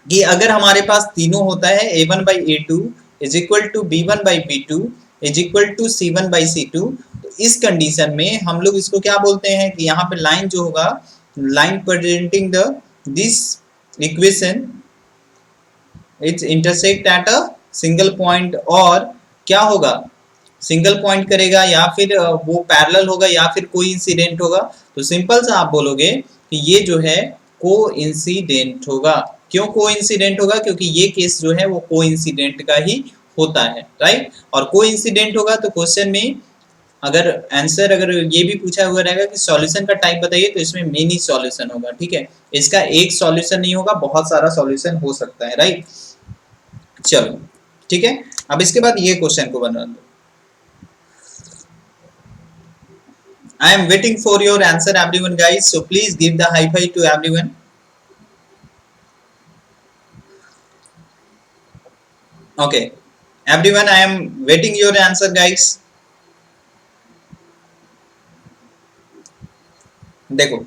कि अगर हमारे पास तीनों होता है a1/a2 is equal to b1/b2 is equal to c1/c2, तो इस कंडीशन में हम लोग इसको क्या बोलते हैं कि यहाँ पे लाइन जो होगा, line presenting the this equation it's intersect at a single point, और क्या होगा? सिंगल पॉइंट करेगा, या फिर वो पैरेलल होगा, या फिर कोई इंसिडेंट होगा। तो सिंपल सा आप बोलोगे कि ये जो है को इंसिडेंट होगा। क्यों को इंसिडेंट होगा? क्योंकि ये केस जो है वो को इंसिडेंट का ही होता है, राइट? और को इंसिडेंट होगा तो क्वेश्चन में अगर आंसर अगर ये भी पूछा हुआ रहेगा कि सॉल्यूशन का टाइप बताइए, तो इसमें मेनी सॉल्यूशन होगा, ठीक है। इसका एक सॉल्यूशन नहीं होगा, बहुत सारा सॉल्यूशन हो सकता है, राइट? चलो ठीक है, अब इसके बाद ये क्वेश्चन को बना दो। I am waiting for your answer everyone guys, so please give the high five to everyone. Okay, everyone, I am waiting your answer guys. देखो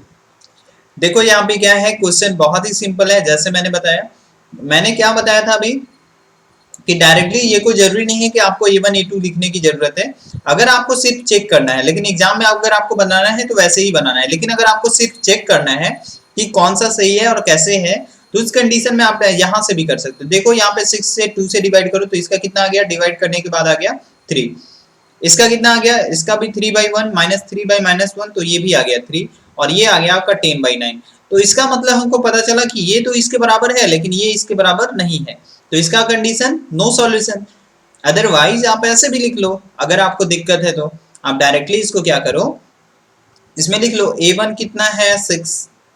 देखो यहाँ पे क्या है, क्वेश्चन बहुत ही सिंपल है। जैसे मैंने बताया, मैंने क्या बताया था अभी कि डायरेक्टली ये कोई जरूरी नहीं है कि आपको A1 A2 लिखने की जरूरत है। अगर आपको सिर्फ चेक करना है, लेकिन एग्जाम में अगर आपको बनाना है तो वैसे ही बनाना है। लेकिन अगर आपको सिर्फ चेक करना है कि कौन सा सही है और कैसे है, तो उस कंडीशन में आप यहाँ से भी कर सकते हो। देखो यहाँ पे 6 से 2 से डिवाइड करो तो इसका कितना आ गया, डिवाइड करने के बाद आ गया 3। इसका कितना आ गया, इसका भी 3/1 माइनस 3/-1, तो ये भी आ गया 3, और ये आ गया आपका 10/9। तो इसका मतलब हमको पता चला कि ये तो इसके बराबर है लेकिन ये इसके बराबर नहीं है, तो इसका कंडीशन नो सॉल्यूशन। अदरवाइज आप ऐसे भी लिख लो, अगर आपको दिक्कत है तो आप डायरेक्टली इसको क्या करो, इसमें लिख लो A1 कितना है 6,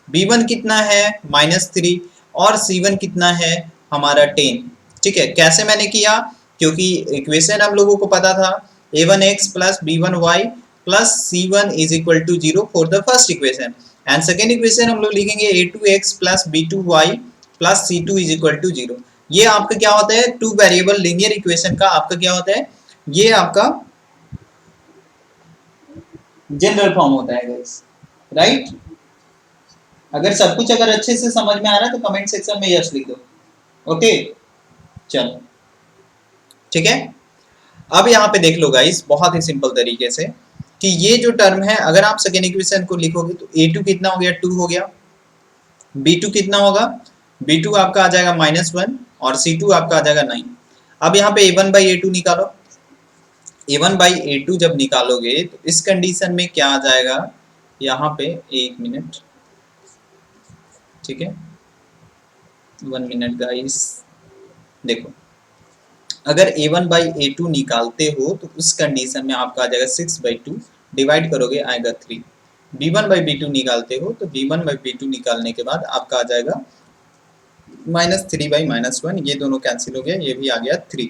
B1 कितना है -3, और C1 कितना है हमारा 10। ठीक है, कैसे मैंने किया, क्योंकि इक्वेशन हम लोगों को पता था A1x plus B1y plus C1 is equal to 0 for the first equation, and second equation हम लोग लिखेंगे A2x plus B2y plus C2 is equal to 0। ये आपका क्या होता है, टू वेरिएबल लीनियर इक्वेशन का आपका क्या होता है, ये आपका जनरल फॉर्म होता है गाइस, राइट। अगर सब कुछ अगर अच्छे से समझ में आ रहा है तो कमेंट सेक्शन में यस लिख दो। ओके, चलो ठीक है। अब यहाँ पे देख लो गाइस बहुत ही सिंपल तरीके से कि ये जो टर्म है, अगर आप सेकेंड इक्वेशन को लिखोगे तो A2 कितना हो गया, 2 हो गया। B2 कितना होगा, B2 आपका आ जाएगा -1, और C2 आपका आ जाएगा 9। अब यहाँ पे A1/A2 निकालो। A1/A2 जब निकालोगे तो इस कंडीशन में क्या आ जाएगा, यहाँ पे 1 मिनट, ठीक है 1 मिनट गाइस। देखो अगर A1/A2 निकालते हो तो उस कंडीशन में आपका आ जाएगा 6/2, डिवाइड करोगे आएगा 3। B1/B2 निकालते हो तो B1/B2 निकालने के बाद आपका आ जाएगा -3/-1, ये दोनों कैंसिल हो गया, ये भी आ गया 3।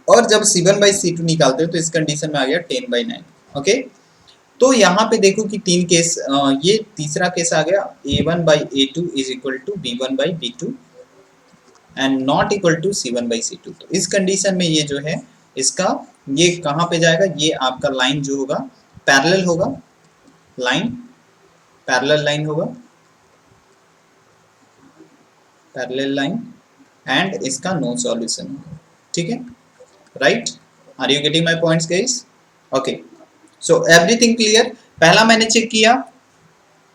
और जब C1/C2 निकालते हो तो इस कंडीशन में आ गया 10/9। ओके, तो यहाँ पे देखो कि तीन केस, ये तीसरा केस आ गया A1/A2 is equal to B1/B2 and not equal to C1/C2। तो इस कंडीशन में ये जो है इसका ये कहाँ पे जाएगा, ये आपका लाइन जो होगा पैरेलल होगा, लाइन पैरेलल लाइन होगा, पैरेलल लाइन, एंड इसका नो सॉल्यूशन होगा। ठीक है, right, are you getting my points guys? Okay, so everything clear. पहला मैंने चेक किया,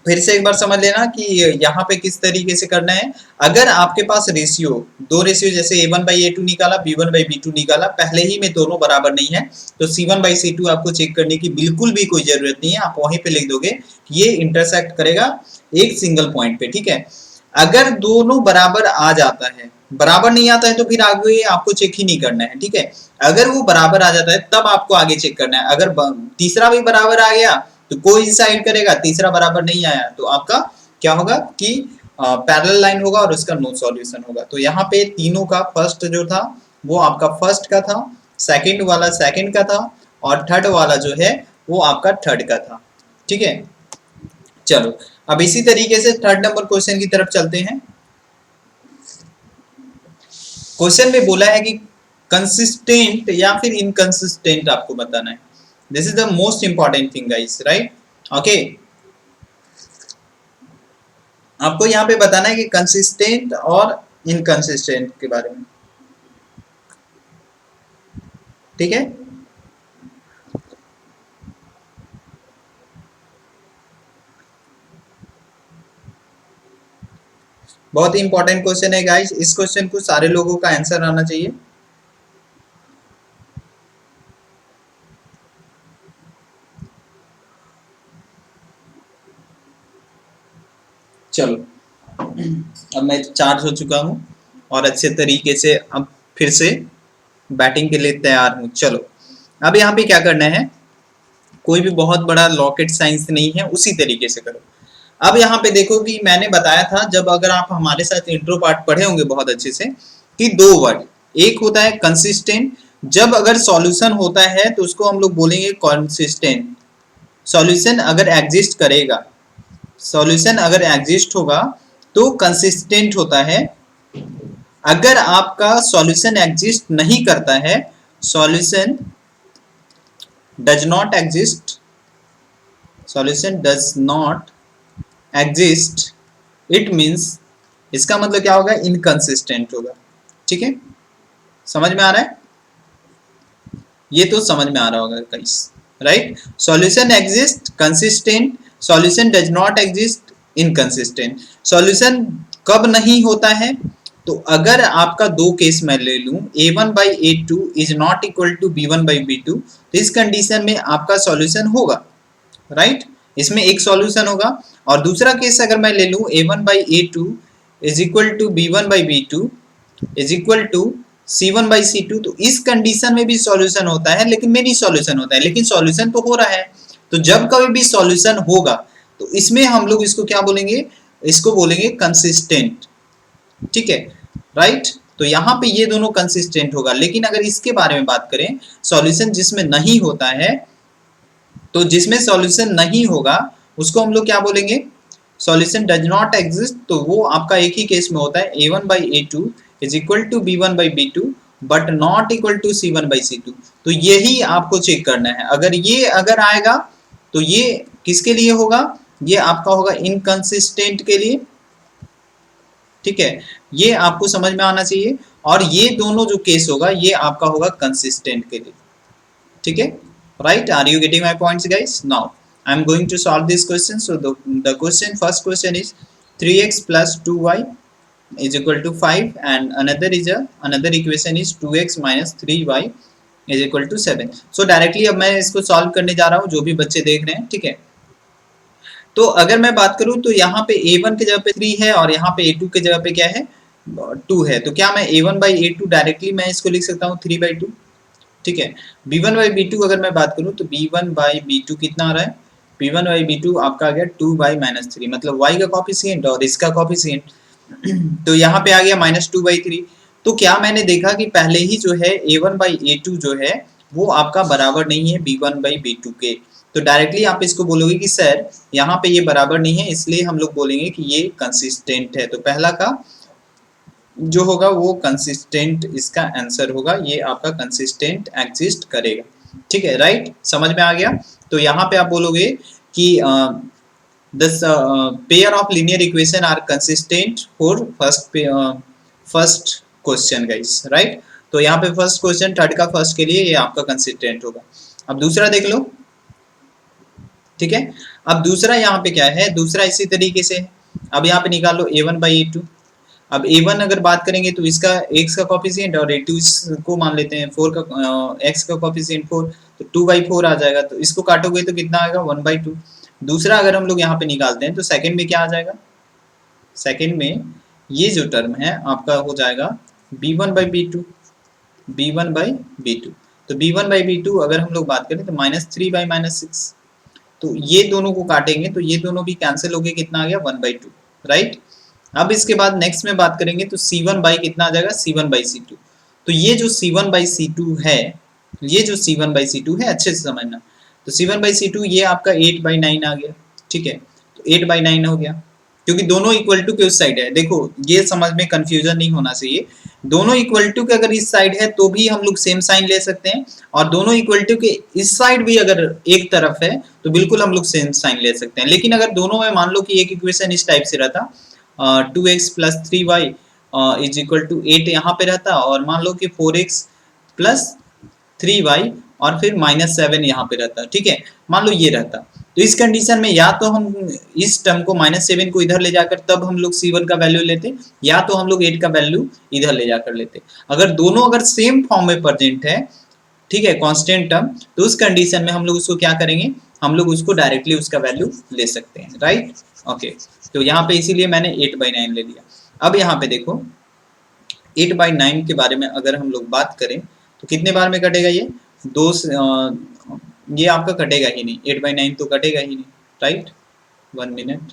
फिर से एक बार समझ लेना कि यहाँ पे किस तरीके से करना है। अगर आपके पास रेशियो, दो रेशियो जैसे A1/A2 निकाला, B1/B2 निकाला, पहले ही में दोनों बराबर नहीं है तो C1/C2 आपको चेक करने की बिल्कुल भी कोई जरूरत नहीं है, आप वहीं पे लिख दोगे ये इंटरसेक्ट करेगा एक सिंगल पॉइंट पे। ठीक है, अगर दोनों बराबर आ जाता है, बराबर नहीं आता है तो फिर आगे आपको चेक ही नहीं करना है। ठीक है, अगर वो बराबर आ जाता है तब आपको आगे चेक करना है। अगर तीसरा भी बराबर आ गया तो कोई डिसाइड करेगा, तीसरा बराबर नहीं आया तो आपका क्या होगा कि पैरेलल लाइन होगा और उसका नो सॉल्यूशन होगा। तो यहाँ पे तीनों का फर्स्ट जो था वो आपका फर्स्ट का था, सेकंड वाला सेकंड का था, और थर्ड वाला जो है वो आपका थर्ड का था। ठीक है, चलो अब इसी तरीके से थर्ड नंबर क्वेश्चन की तरफ चलते हैं। क्वेश्चन में बोला है कि कंसिस्टेंट या फिर इनकंसिस्टेंट आपको बताना है। This is the most important thing guys, right. Okay, आपको यहाँ पे बताना है कि कंसिस्टेंट और इनकंसिस्टेंट के बारे में। ठीक है, बहुत ही इंपॉर्टेंट क्वेश्चन है गाइस, इस क्वेश्चन को सारे लोगों का आंसर आना चाहिए। चलो अब मैं चार्ज हो चुका हूँ और अच्छे तरीके से अब फिर से बैटिंग के लिए तैयार हूँ। चलो अब यहाँ पे क्या करना है, कोई भी बहुत बड़ा रॉकेट साइंस नहीं है, उसी तरीके से करो। अब यहाँ पे देखो कि मैंने बताया था, जब अगर आप हमारे साथ इंट्रो पार्ट पढ़े होंगे बहुत अच्छे से, कि दो वर्ड, एक होता है कंसिस्टेंट, जब अगर सॉल्यूशन होता है तो उसको हम लोग बोलेंगे कंसिस्टेंट। सॉल्यूशन अगर एग्जिस्ट करेगा, सॉल्यूशन अगर एग्जिस्ट होगा तो कंसिस्टेंट होता है। अगर आपका सॉल्यूशन एग्जिस्ट नहीं करता है, solution does not exist, solution does not exist, it means इसका मतलब क्या होगा, इनकंसिस्टेंट होगा। ठीक है, समझ में आ रहा है, ये तो समझ में आ रहा होगा guys, right. Solution exist consistent, solution does not exist inconsistent. Solution कब नहीं होता है, तो अगर आपका दो केस मैं ले लूं, a1/a2 is not equal to b1/b2, तो इस कंडीशन में आपका सॉल्यूशन होगा, राइट। इसमें एक सॉल्यूशन होगा। और दूसरा केस अगर मैं ले लूं a1/a2 is equal to b1/b2 is equal to C1/C2, तो इस कंडीशन में भी सॉल्यूशन होता है, लेकिन मेरी सॉल्यूशन होता है, लेकिन सॉल्यूशन तो हो रहा है। तो जब कभी भी सॉल्यूशन होगा तो इसमें हम लोग इसको क्या बोलेंगे, इसको बोलेंगे कंसिस्टेंट। ठीक है, राइट। तो यहाँ पे ये दोनों कंसिस्टेंट होगा। लेकिन अगर इसके बारे में बात करें, सॉल्यूशन जिसमें नहीं होता है, तो जिसमें सॉल्यूशन नहीं होगा उसको हम लोग क्या बोलेंगे, सॉल्यूशन डज नॉट एग्जिस्ट। तो वो आपका एक ही केस में होता है, a1/a2 is equal to b1/b2 but not equal to c1/c2। तो यही आपको चेक करना है। अगर ये अगर आएगा तो ये किसके लिए होगा, ये आपका होगा इनकंसिस्टेंट के लिए। ठीक है, ये आपको समझ में आना चाहिए। और ये दोनों जो केस होगा ये आपका होगा कंसिस्टेंट के लिए। ठीक है, right, are you getting my points guys? Now I'm going to solve this question. So the question, first question is 3x plus 2y is equal to 5, and another is another equation is 2x minus 3y is equal to 7. So directly अब मैं इसको solve करने जा रहा हूँ, जो भी बच्चे देख रहे हैं। ठीक है, तो अगर मैं बात करूँ तो यहाँ पे a1 के जगह पे 3 है और यहाँ पे a2 के जगह पे क्या है, 2 है। तो क्या मैं a1/a2 डायरेक्टली मैं इसको लिख सकता हूँ 3/2। ठीक है, b1/b2 अगर मैं बात करूं तो b1/b2 कितना आ रहा है, b1/b2 आपका आ गया 2/-3, मतलब y का कॉफिशिएंट और इसका कॉफिशिएंट। तो यहाँ पे आ गया -2/3। तो क्या मैंने देखा कि पहले ही जो है a1/a2 जो है वो आपका बराबर नहीं है b1/b2 के। तो डायरेक्टली आप इसको बोलोगे कि सर यहाँ पे ये बराबर नहीं है, इसलिए हम लोग बोलेंगे कि ये कंसिस्टेंट है। तो पहला का जो होगा वो कंसिस्टेंट इसका आंसर होगा, ये आपका कंसिस्टेंट एग्जिस्ट करेगा। ठीक है, राइट, समझ में आ गया। तो यहाँ पे आप बोलोगे कि this pair of linear equation are consistent for first question guys, right. तो यहाँ पे फर्स्ट क्वेश्चन, थर्ड का फर्स्ट के लिए ये आपका कंसिस्टेंट होगा। अब दूसरा देख लो। ठीक है, अब दूसरा यहाँ पे क्या है, दूसरा इसी तरीके से है। अब यहाँ पे निकाल लो a1/a2। अब a1 अगर बात करेंगे तो इसका x का कॉफिशिएंट और a2 को मान लेते हैं 4 का, x का कॉफिशिएंट 4, तो 2/4 आ जाएगा। तो इसको काटोगे तो कितना आएगा, 1/2। दूसरा अगर हम लोग यहाँ पे निकालते हैं तो सेकंड में क्या आ जाएगा, सेकंड में ये जो टर्म है आपका हो जाएगा b1/b2, b1/b2। तो b1/b2 अगर हम लोग बात करें तो -3/-6। तो ये दोनों को काटेंगे तो ये दोनों भी कैंसिल हो गए, कितना आ गया 1/2, राइट। अब इसके बाद नेक्स्ट में बात करेंगे तो C1 बाई कितना आ जाएगा, C1/C2। तो ये जो C1/C2 है, ये जो C1/C2 है अच्छे से समझना। तो C1/C2 ये आपका 8/9 आ गया। ठीक है, तो 8/9 हो गया, क्योंकि दोनों इक्वल टू के उस साइड है। देखो ये समझ में कंफ्यूजन नहीं होना चाहिए, दोनों इक्वल टू के अगर इस साइड है तो भी हम लोग सेम साइन ले सकते हैं, और दोनों इक्वल टू के इस साइड भी अगर एक तरफ है तो बिल्कुल हम लोग सेम साइन ले सकते हैं। लेकिन अगर दोनों में मान लो कि एक इक्वेशन इस टाइप से रहता, 2x plus 3y is equal to 8 यहाँ पे रहता, और मान लो कि 4x प्लस 3y और फिर -7 यहाँ पे रहता। ठीक है, मान लो ये रहता, तो इस कंडीशन में या तो हम इस टर्म को -7 को इधर ले जाकर तब हम लोग C1 का वैल्यू लेते, या तो हम लोग 8 का वैल्यू इधर ले जाकर लेते। अगर दोनों अगर सेम फॉर्म में प्रेजेंट है, ठीक है, कांस्टेंट टर्म, तो उस कंडीशन में हम लोग उसको क्या करेंगे, हम लोग उसको डायरेक्टली उसका वैल्यू ले सकते हैं, राइट। ओके, तो यहाँ पे इसीलिए मैंने 8/9 ले लिया। अब यहाँ पे देखो 8/9 के बारे में अगर हम लोग बात करें तो कितने बार में कटेगा ये, दो ये आपका कटेगा ही नहीं, 8/9 तो कटेगा ही नहीं, राइट। 1 मिनट,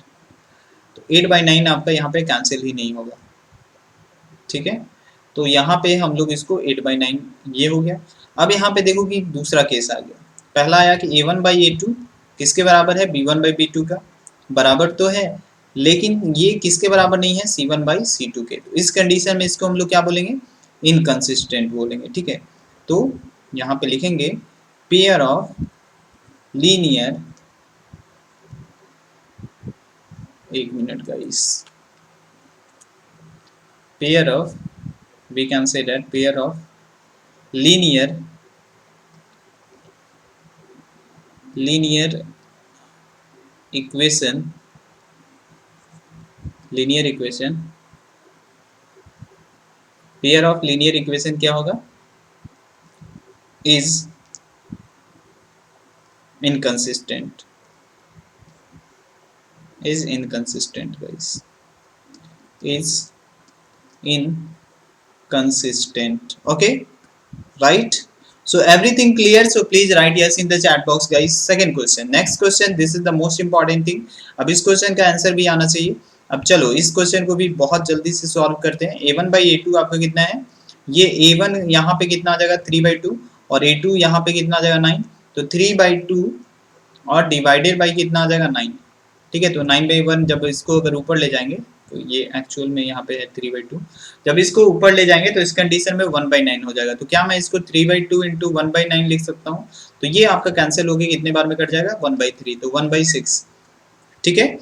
तो 8/9 आपका यहाँ पे कैंसिल ही नहीं होगा। ठीक है, तो यहाँ पे हम लोग इसको 8/9 ये हो गया। अब यहाँ पे देखो कि दूसरा केस आ गया। पहला आया कि a1/a2 किसके बराबर है, b1/b2 का बराबर तो है, लेकिन ये किसके बराबर नहीं है, C1/C2 के। तो इस कंडीशन में इसको हम लोग क्या बोलेंगे, इनकंसिस्टेंट बोलेंगे। ठीक है, तो यहाँ पे लिखेंगे पेयर ऑफ लीनियर एक minute guys, pair of, we can say that pair of linear linear equation, linear equation, pair of linear equation क्या होगा, is inconsistent, is inconsistent guys, is inconsistent. Okay, right? So everything clear, so please write yes in the chat box guys. Second question, next question, this is the most important thing. अब इस question का answer भी आना चाहिए। अब चलो इस question को भी बहुत जल्दी से सॉल्व करते हैं। a1 बाई a2 आपका कितना है, ये a1 यहाँ पे कितना आ जाएगा 3/2 और a2 यहाँ पे कितना आ जाएगा 9, तो 3/2 और डिवाइडेड बाई कितना आ जाएगा 9। ठीक है, तो 9/1 जब इसको अगर ऊपर ले जाएंगे तो ये एक्चुअल में यहाँ पे है 3/2, जब इसको ऊपर ले जाएंगे तो इस कंडीशन में 1/9 हो जाएगा। तो क्या मैं इसको 3/2 इंटू 1/9 लिख सकता हूँ, तो ये आपका कैंसिल होकर कितने बार में कट जाएगा 1/3, तो 1/6। ठीक है,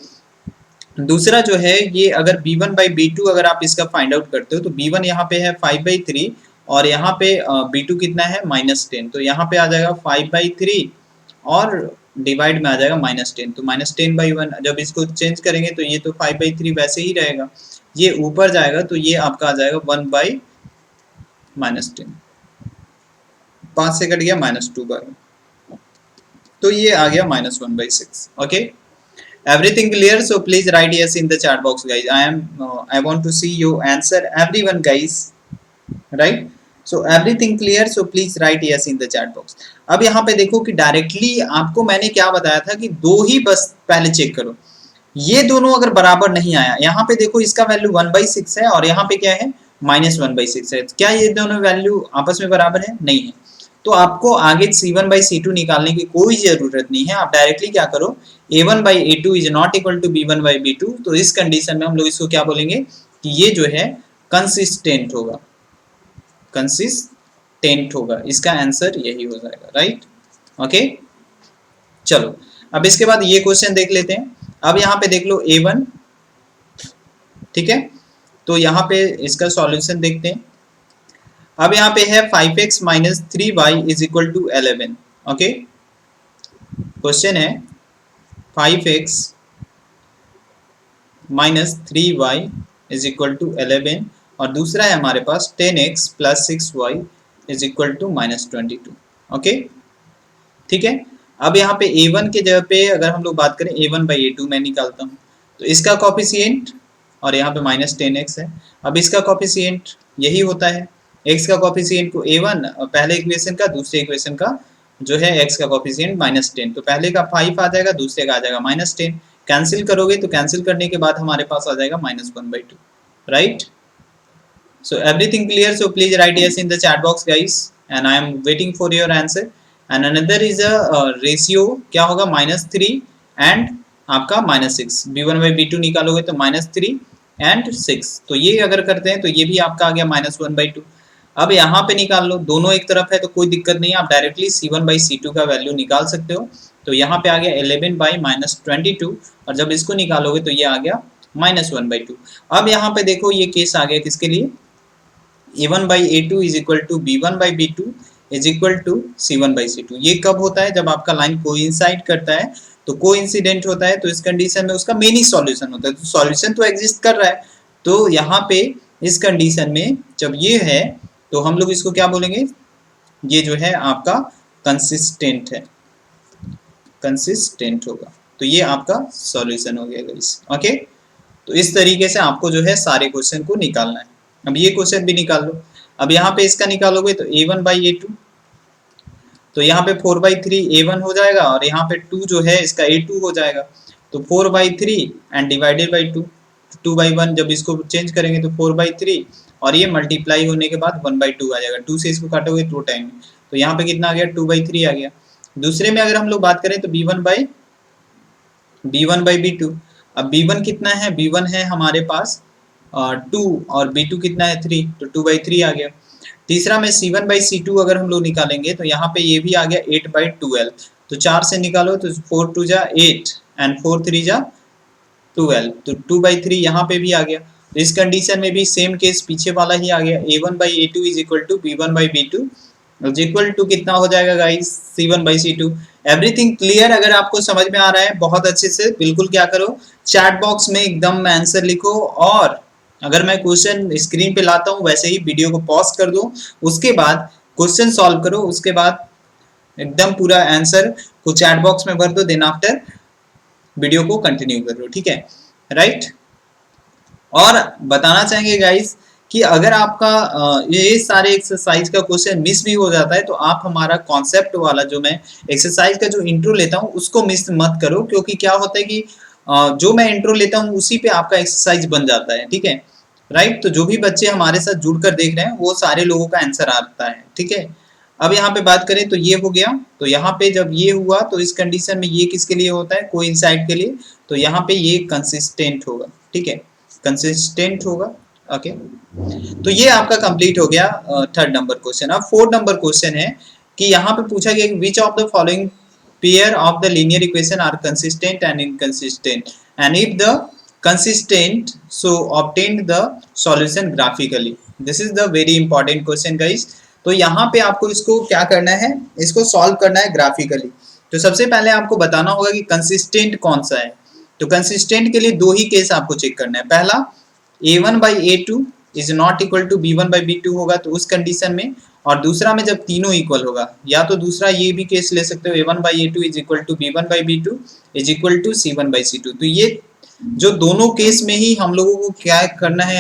दूसरा जो है ये अगर b1/b2 अगर आप इसका फाइंड आउट करते हो तो b1 यहाँ पे है 5/3 और यहाँ पे b2 कितना है -10, तो यहाँ पे आ जाएगा 5/3 और डिवाइड में आ जाएगा -10, तो -10/1। जब इसको चेंज करेंगे तो ये तो 5/3 वैसे ही रहेगा, ये ऊपर जाएगा तो ये आपका आ जाएगा 1/-10, 5 से कट गया -2 बार, तो ये आ गया -1/6। Okay, everything clear, so please write yes in the chat box guys. I want to see you answer everyone guys, right? So everything clear, so please write yes in the chat box. अब यहाँ पे देखो कि directly आपको मैंने क्या बताया था कि दो ही बस पहले चेक करो, ये दोनों अगर बराबर नहीं आया, यहाँ पे देखो इसका वैल्यू 1/6 है और यहाँ पे क्या है -1/6 है, क्या ये दोनों वैल्यू आपस में बराबर है, नहीं है, तो आपको आगे C1/C2 निकालने की कोई जरूरत नहीं है। आप डायरेक्टली क्या करो, a1/a2 is not equal to b1/b2, तो इस कंडीशन में हम लोग इसको क्या बोलेंगे कि ये जो है कंसिस्टेंट होगा, कंसिस्टेंट होगा, इसका आंसर यही हो जाएगा, राइट? ओके, चलो अब इसके बाद ये क्वेश्चन देख लेते हैं। अब यहाँ पे देख लो a1, ठीक है, तो यहाँ पे इसका सॉल्यूशन देखते हैं। अब यहाँ पे है 5x minus 3y is equal to 11। Okay, question है 5x minus 3y is equal to 11 और दूसरा है हमारे पास 10x plus 6y is equal to -22। Okay, ठीक है, अब यहाँ पे a1 के जगह पे अगर हम लोग बात करें a1/a2 मैं निकालता हूँ, तो इसका कॉफिशिएंट और यहाँ पे -10x है। अब इसका कॉफिशिएंट यही होता है, x का कॉफिशिएंट को a1 पहले इक्वेशन का, दूसरे इक्वेशन का जो है x का कॉफिशिएंट -10, तो पहले का 5 आ जाएगा, दूसरे का आ जाएगा -10, कैंसिल करोगे तो कैंसिल करने के बाद हमारे पास आ जाएगा -1/2, right? So everything clear, so please write yes in the chat box guys and I am waiting for your answer. And another is a ratio क्या होगा -3 and आपका -6, b1/b2 निकालोगे तो -3 and 6, तो ये अगर करते हैं तो ये भी आपका आ गया -1/2। अब यहाँ पे निकाल लो, दोनों एक तरफ है तो कोई दिक्कत नहीं है, आप डायरेक्टली C1/C2 का वैल्यू निकाल सकते हो। तो यहाँ पे आ गया 11/-22 और जब इसको निकालोगे तो ये आ गया -1/2। अब यहाँ पे देखो ये केस आ गया किसके लिए, a1/a2 is equal to b1/b2 is equal to c1/c2। ये कब होता है, जब आपका लाइन कोइंसाइड करता है, तो कोइंसिडेंट होता है, तो इस कंडीशन में उसका मेन ही सॉल्यूशन होता है, तो सॉल्यूशन तो एग्जिस्ट कर रहा है, तो यहाँ पे इस कंडीशन में जब ये है तो हम लोग इसको क्या बोलेंगे, ये जो है आपका कंसिस्टेंट है, कंसिस्टेंट होगा, तो ये आपका सॉल्यूशन हो गया गाइस। ओके, तो इस तरीके से आपको जो है सारे क्वेश्चन को निकालना है। अब ये क्वेश्चन भी निकाल लो, अब यहाँ पे इसका निकालोगे तो a1/a2, तो यहाँ पे 4/3 a1 हो जाएगा और यहाँ पे 2 जो है इसका a2 हो जाएगा, तो 4/3 एंड डिवाइडेड बाई 2, 2/1, जब इसको चेंज करेंगे तो 4/3 और ये मल्टीप्लाई होने के बाद 1/2 आ जाएगा, 2 से इसको काटोगे 2 टाइम, तो यहाँ पे कितना आ गया 2/3 आ गया। दूसरे में अगर हम लोग बात करें तो b1/b2, अब b1 कितना है, b1 है हमारे पास 2 और b2 कितना है 3, तो 2/3 आ गया। तीसरा में C1/C2 अगर हम लोग निकालेंगे तो यहाँ पे ये भी आ गया 8/12, तो 4 से निकालो तो 4 2 जा 8 एंड 4 3 जा 12, तो 2/3 यहाँ पे भी आ गया। तो इस कंडीशन में भी सेम केस पीछे वाला ही आ गया, a1/a2 is equal to b1/b2 is equal to कितना हो जाएगा गाइस, c1/c2। Everything clear? अगर आपको समझ में आ रहा है बहुत अच्छे से, बिल्कुल क्या करो, चैट बॉक्स में एकदम आंसर लिखो, और अगर मैं क्वेश्चन स्क्रीन पे लाता हूँ वैसे ही वीडियो को पॉज कर दो, उसके बाद क्वेश्चन सॉल्व करो, उसके बाद एकदम पूरा आंसर को चैट बॉक्स में भर दो, देन आफ्टर वीडियो को कंटिन्यू करो, ठीक है, राइट। और बताना चाहेंगे गाइस कि अगर आपका ये सारे एक्सरसाइज का क्वेश्चन मिस भी हो जाता है तो आप हमारा कॉन्सेप्ट वाला जो मैं एक्सरसाइज का जो इंट्रो लेता हूँ उसको मिस मत करो, क्योंकि क्या होता है कि जो मैं इंट्रो लेता हूँ उसी पे आपका एक्सरसाइज बन जाता है, ठीक है, राइट। तो जो भी बच्चे हमारे साथ जुड़कर देख रहे हैं वो सारे लोगों का आंसर आता है, ठीक है। अब यहाँ पे बात करें तो ये हो गया, तो यहाँ पे जब ये हुआ तो इस कंडीशन में ये किसके लिए होता है, कोइंसाइड के लिए, तो यहाँ पे ये कंसिस्टेंट होगा, ठीक है, कंसिस्टेंट होगा, ओके। तो ये आपका कंप्लीट हो गया थर्ड नंबर क्वेश्चन। अब फोर्थ नंबर क्वेश्चन है कि यहाँ पे पूछा गया which of the following pair of the linear equation are consistent and inconsistent and if the consistent so obtain the solution graphically। this is the very important question guys। तो यहाँ पे आपको इसको क्या करना है, इसको सॉल्व करना है ग्राफिकली। तो सबसे पहले आपको बताना होगा कि कंसिस्टेंट कौन सा है। तो कंसिस्टेंट के लिए दो ही केस आपको चेक करना है, पहला a1/a2 is not equal to b1/b2 होगा तो उस कंडीशन में, और दूसरा में जब तीनों इक्वल होगा, या तो दूसरा ये भी केस ले सकते हो a1/a2 is equal to b1/b2 is equal to c1/c2। तो ये जो दोनों केस में ही हम लोगों को क्या करना है,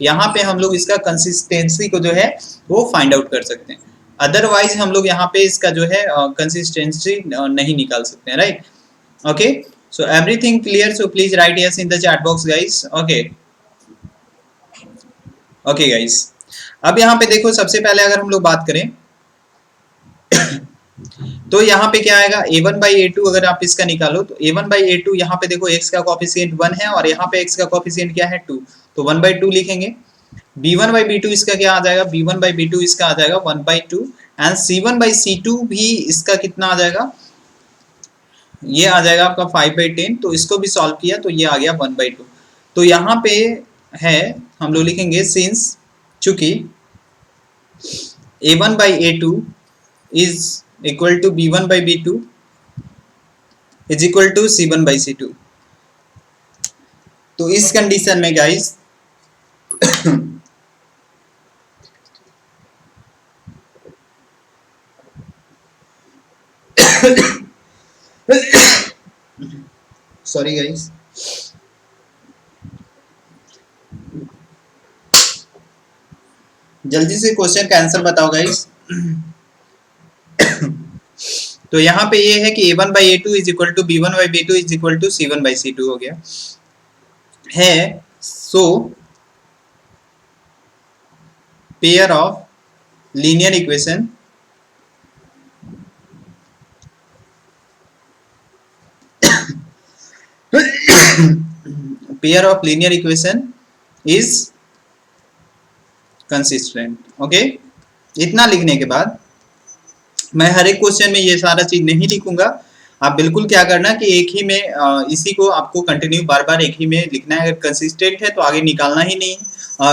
यहाँ पे हम लोग इसका कंसिस्टेंसी को जो है वो फाइंड आउट कर सकते हैं, अदरवाइज हम लोग यहाँ पे इसका जो है कंसिस्टेंसी नहीं निकाल सकते हैं, right. Okay, so everything clear, so please write yes in the chat box guys. Okay okay guys, अब यहाँ पे देखो सबसे पहले अगर हम लोग बात करें तो यहाँ पे क्या आएगा, a1/a2 अगर आप इसका निकालो तो a1/a2 यहाँ पे देखो x का कोफिशिएंट 1 है और यहाँ पे x का कोफिशिएंट क्या है 2, तो 1/2 लिखेंगे। b1/b2 इसका क्या आ जाएगा, b1/b2 इसका आ जाएगा 1/2 एंड c1/c2 भी इसका कितना आ जाएगा, ये आ जाएगा आपका 5/10। तो इसको भी सॉल्व किया तो ये आ गया 1/2। तो यहाँ पे है हम लोग लिखेंगे सिंस चूंकि a1/a2 is equal to b1/b2 is equal to c1/c2। तो इस कंडीशन में गाइस सॉरी गाइस, जल्दी से क्वेश्चन का आंसर बताओ गाइस। तो यहाँ पे ये है कि a1/a2 is equal to b1/b2 is equal to c1/c2 हो गया है। So pair of linear equation pair of linear equation is consistent. Okay, इतना लिखने के बाद मैं हर एक क्वेश्चन में ये सारा चीज नहीं लिखूंगा, आप बिल्कुल क्या करना कि एक ही में इसी को आपको कंटिन्यू बार बार एक ही में लिखना है। अगर कंसिस्टेंट है तो आगे निकालना ही नहीं,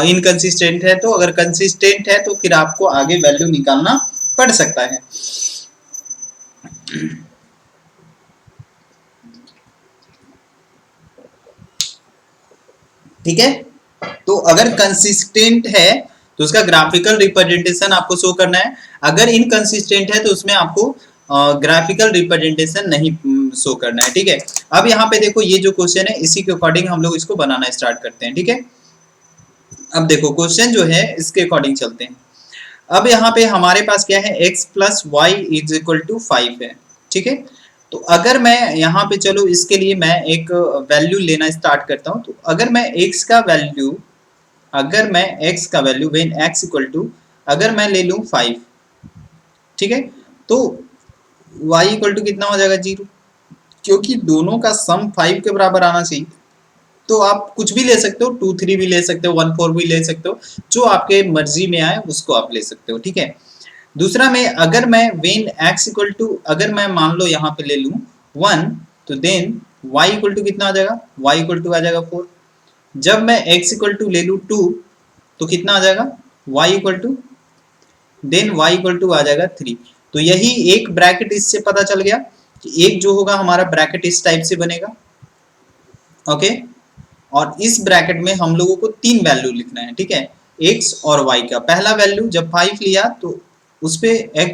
इनकंसिस्टेंट है तो, अगर कंसिस्टेंट है तो फिर आपको आगे वैल्यू निकालना पड़ सकता है। ठीक है, तो अगर कंसिस्टेंट है तो उसका ग्राफिकल रिप्रेजेंटेशन आपको शो करना है, अगर इनकंसिस्टेंट है तो उसमें आपको ग्राफिकल रिप्रेजेंटेशन नहीं शो करना है, ठीक है। अब यहाँ पे देखो ये जो क्वेश्चन है इसी के अकॉर्डिंग हम लोग इसको बनाना स्टार्ट करते हैं, ठीक है। अब देखो क्वेश्चन जो है इसके अकॉर्डिंग चलते हैं। अब यहाँ पे हमारे पास क्या है, x plus y is equal to 5 है, ठीक है। तो अगर मैं यहाँ पे चलो इसके लिए मैं एक वैल्यू लेना स्टार्ट करता हूँ, तो अगर मैं x का वैल्यू, अगर मैं x का value when x equal to अगर मैं ले लूँ 5, ठीक है, तो y इक्वल टू कितना हो जाएगा 0, क्योंकि दोनों का सम 5 के बराबर आना चाहिए। तो आप कुछ भी ले सकते हो, 2 3 भी ले सकते हो, 1 4 भी ले सकते हो, जो आपके मर्जी में आए उसको आप ले सकते हो, ठीक है। दूसरा में अगर मैं व्हेन x इक्वल टू अगर मैं मान लो यहाँ पे ले लूँ 1, तो देन y इक्वल टू कितना आ जाएगा, y इक्वल टू आ जाएगा 4। जब मैं x इक्वल टू ले लूँ 2 तो कितना आ जाएगा, y equal to, then y equal to आ जाएगा 3। तो यही एक ब्रैकेट इससे पता चल गया कि एक जो होगा हमारा ब्रैकेट इस टाइप से बनेगा, ओके। और इस ब्रैकेट में हम लोगों को तीन वैल्यू लिखना है, ठीक है, x और y का। पहला वैल्यू जब 5 लिया तो उस पे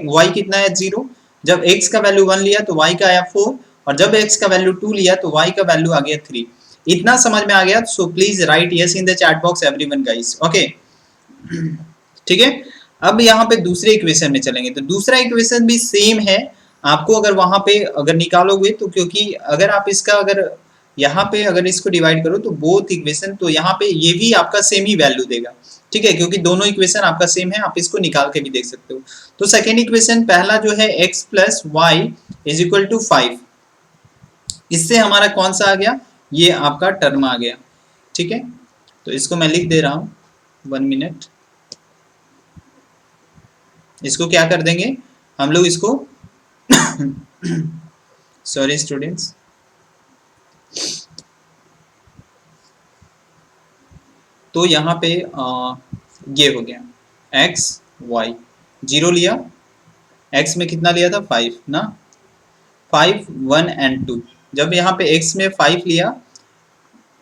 y कितना है 0, जब x का वैल्यू 1 लिया तो y का आया 4, और जब x का वैल्यू 2 लिया तो y का वैल्यू आ गया 3। इतना समझ में आ गया? सो please write yes in the chat box everyone guys, okay. ठीक है, अब यहाँ पे दूसरे इक्वेशन में चलेंगे। तो दूसरा इक्वेशन भी सेम है, आपको अगर वहां पे अगर निकालोगे तो, क्योंकि अगर आप इसका अगर यहाँ पे अगर इसको डिवाइड करो तो बोथ इक्वेशन, तो यहाँ पे ये भी आपका सेम ही वैल्यू देगा, ठीक है, क्योंकि दोनों इक्वेशन आपका सेम है, आप इसको निकाल के भी देख सकते हो। तो सेकेंड इक्वेशन पहला जो है x plus y is equal to 5, इससे हमारा कौन सा आ गया, ये आपका टर्म आ गया, ठीक है। तो इसको मैं लिख दे रहा हूँ, 1 मिनट। इसको क्या कर देंगे हम लोग, इसको सॉरी स्टूडेंट्स, तो यहाँ पे ये हो गया x y, 0 लिया, x में कितना लिया था 5 ना, 5 1 एंड 2। जब यहाँ पे x में 5 लिया,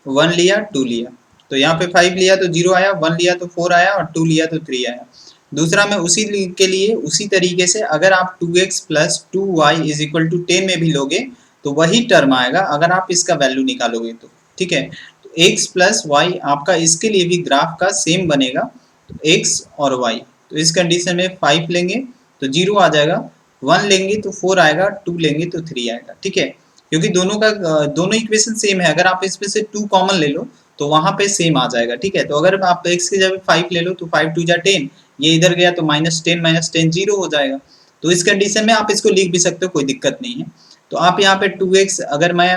1 लिया 2 लिया, तो यहाँ पे 5 लिया तो 0 आया, 1 लिया तो 4 आया, और 2 लिया तो 3 आया। दूसरा में उसी के लिए उसी तरीके से अगर आप 2x plus 2y is equal to 10 में भी लोगे तो वही टर्म आएगा अगर आप इसका वैल्यू निकालोगे तो, ठीक है। तो x प्लस वाई आपका इसके लिए भी ग्राफ का सेम बनेगा, तो x और y, तो इस कंडीशन में 5 लेंगे तो 0 आ जाएगा, 1 लेंगे तो 4 आएगा, 2 लेंगे तो 3 आएगा, ठीक है। क्योंकि दोनों इक्वेशन सेम है, अगर आप इसमें से 2 कॉमन ले लो तो वहां पे सेम आ जाएगा, ठीक है। तो अगर आप x की जगह 5 ले लो तो 5 2 जा 10, ये इधर गया तो -10 0 हो जाएगा। तो इस कंडीशन में आप इसको लिख भी सकते हो, कोई दिक्कत नहीं है। तो आप यहाँ पे 2x, अगर मैं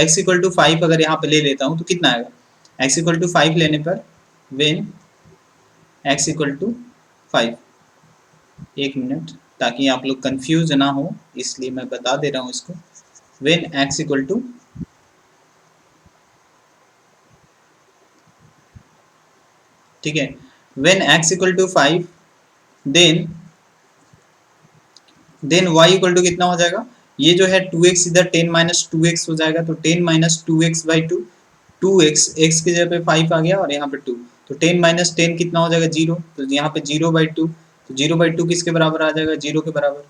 x इक्वल टू 5 अगर यहाँ पे ले लेता हूँ तो कितना आएगा, x इक्वल टू 5 लेने पर वेन x इक्वल टू 5, एक मिनट ताकि आप लोग कंफ्यूज ना हो इसलिए मैं बता दे रहा हूँ इसको, वेन x इक्वल टू, ठीक है, when x equal to 5 then y equal to कितना हो जाएगा, ये जो है 2x इधर 10 माइनस 2x हो जाएगा, तो 10 minus 2x by 2, 2x x की जगह पे 5 आ गया और यहाँ पे 2, तो 10 माइनस 10 कितना हो जाएगा 0, तो यहाँ पे 0 बाई 2, तो 0 बाई 2 किसके बराबर आ जाएगा, 0 के बराबर।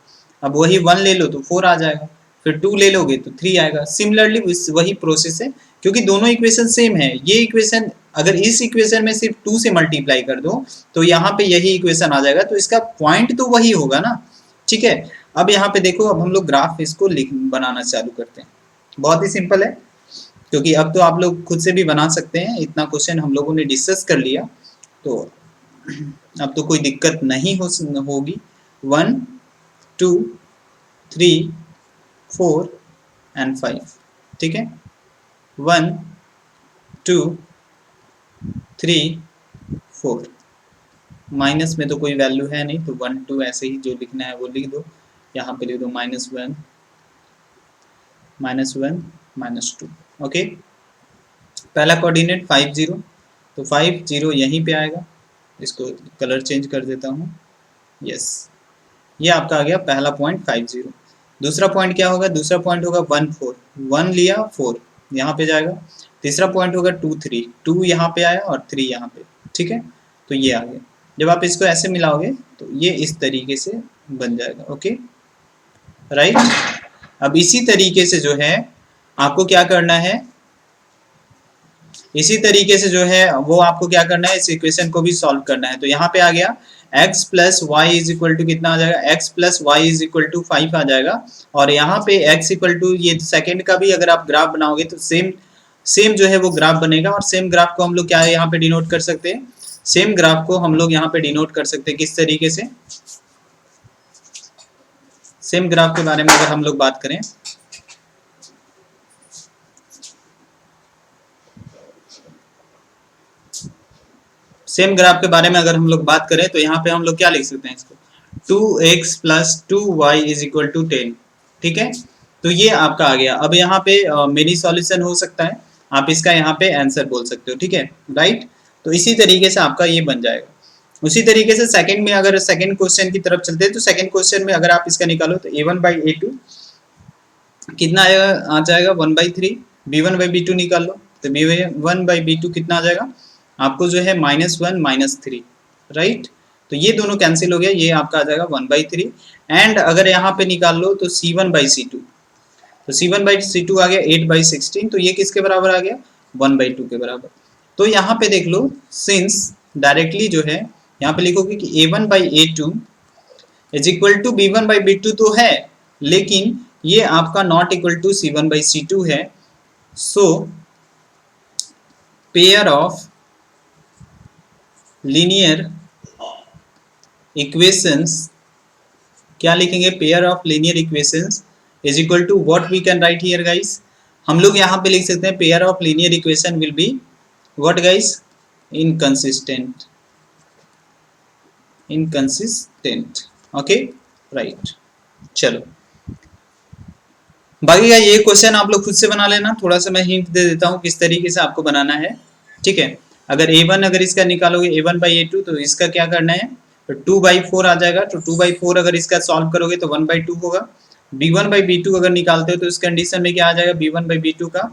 अब वही 1 ले लो तो 4 आ जाएगा, फिर 2 ले लोगे तो 3 आएगा। सिमिलरली वही प्रोसेस है, क्योंकि दोनों इक्वेशन सेम है। ये इक्वेशन अगर इस इक्वेशन में सिर्फ 2 से मल्टीप्लाई कर दो तो यहाँ पे यही इक्वेशन आ जाएगा, तो इसका पॉइंट तो वही होगा ना, ठीक है। अब यहाँ पे देखो, अब हम लोग ग्राफ इसको बनाना चालू करते हैं। बहुत ही सिंपल है, क्योंकि अब तो आप लोग खुद से भी बना सकते हैं, इतना क्वेश्चन हम लोगों ने डिस्कस कर लिया, तो अब तो कोई दिक्कत नहीं होगी। 1 2 3 4 एंड 5, ठीक है, 1 2 3 4, माइनस में तो कोई वैल्यू है नहीं, तो 1 2 ऐसे ही जो लिखना है वो लिख दो, यहाँ पे लिख दो -1 -2, ओके। पहला कोऑर्डिनेट 5 0, तो 5 0 यहीं पे आएगा, इसको कलर चेंज कर देता हूँ, यस, ये आपका आ गया पहला पॉइंट 5 0। दूसरा पॉइंट क्या होगा, दूसरा पॉइंट होगा 1 4, 1 लिया 4 यहाँ पे जाएगा। तीसरा पॉइंट होगा 2 3, 2 यहाँ पे आया और 3 यहाँ पे, ठीक है, तो ये आ गया। जब आप इसको ऐसे मिलाओगे तो ये इस तरीके से बन जाएगा, ओके राइट। अब इसी तरीके से जो है आपको क्या करना है, इसी तरीके से जो है वो आपको क्या करना है, इस इक्वेशन को भी सॉल्व करना है। तो यहाँ पे आ गया x plus y is equal to कितना आ जाएगा, x plus y is equal to 5 आ जाएगा, और यहाँ पे x इक्वल टू, ये सेकंड का भी अगर आप ग्राफ बनाओगे तो सेम जो है वो ग्राफ बनेगा। और सेम ग्राफ को हम लोग क्या है यहाँ पे डिनोट कर सकते हैं, सेम ग्राफ को हम लोग यहाँ पे डिनोट कर सकते हैं किस तरीके से, सेम ग्राफ के बारे में अगर हम लोग बात करें, सेम ग्राफ के बारे में अगर हम लोग बात करें तो यहाँ पे हम लोग क्या लिख सकते हैं इसको, 2x plus 2y is equal to 10, ठीक है। तो ये आपका आ गया। अब यहाँ पे मेनी सॉल्यूशन हो सकता है, आप इसका यहाँ पे आंसर बोल सकते हो, ठीक है, राइट। तो इसी तरीके से आपका ये बन जाएगा। उसी तरीके से सेकंड में अगर सेकंड क्वेश्चन की तरफ चलते हैं तो सेकंड क्वेश्चन में अगर आप इसका निकालो तो a1/a2 कितना आ जाएगा 1/3, b1/b2 निकाल लो तो b1/b2 कितना आ जाएगा आपको जो है -1 -3, राइट। तो ये दोनों कैंसिल हो गया, ये आपका आ जाएगा 1/3। एंड अगर यहाँ पे निकाल लो तो c1/c2, तो c1/c2 आ गया 8/16, तो ये किसके बराबर आ गया 1/2 के बराबर। तो यहाँ पे देख लो, सिंस डायरेक्टली जो है यहाँ पे लिखोगे कि a1/a2 is equal to b1/b2 तो है, लेकिन ये आपका नॉट इक्वल टू c1/c2 है। So pair of linear equations, क्या लिखेंगे, pair of linear equations is equal to what we can write here guys, हम लोग यहाँ पे लिख सकते हैं pair of linear equation will be what guys, inconsistent, inconsistent, okay, right. चलो बाकी का ये क्वेश्चन आप लोग खुद से बना लेना, थोड़ा सा मैं हिंट दे देता हूँ किस तरीके से आपको बनाना है, ठीक है। अगर a1 अगर इसका निकालोगे a1/a2 तो इसका क्या करना है, तो 2/4 आ जाएगा, तो 2/4 अगर इसका सॉल्व करोगे तो 1/2 होगा। b1/b2 अगर निकालते हो तो इस कंडीशन में क्या आ जाएगा b1/b2 का,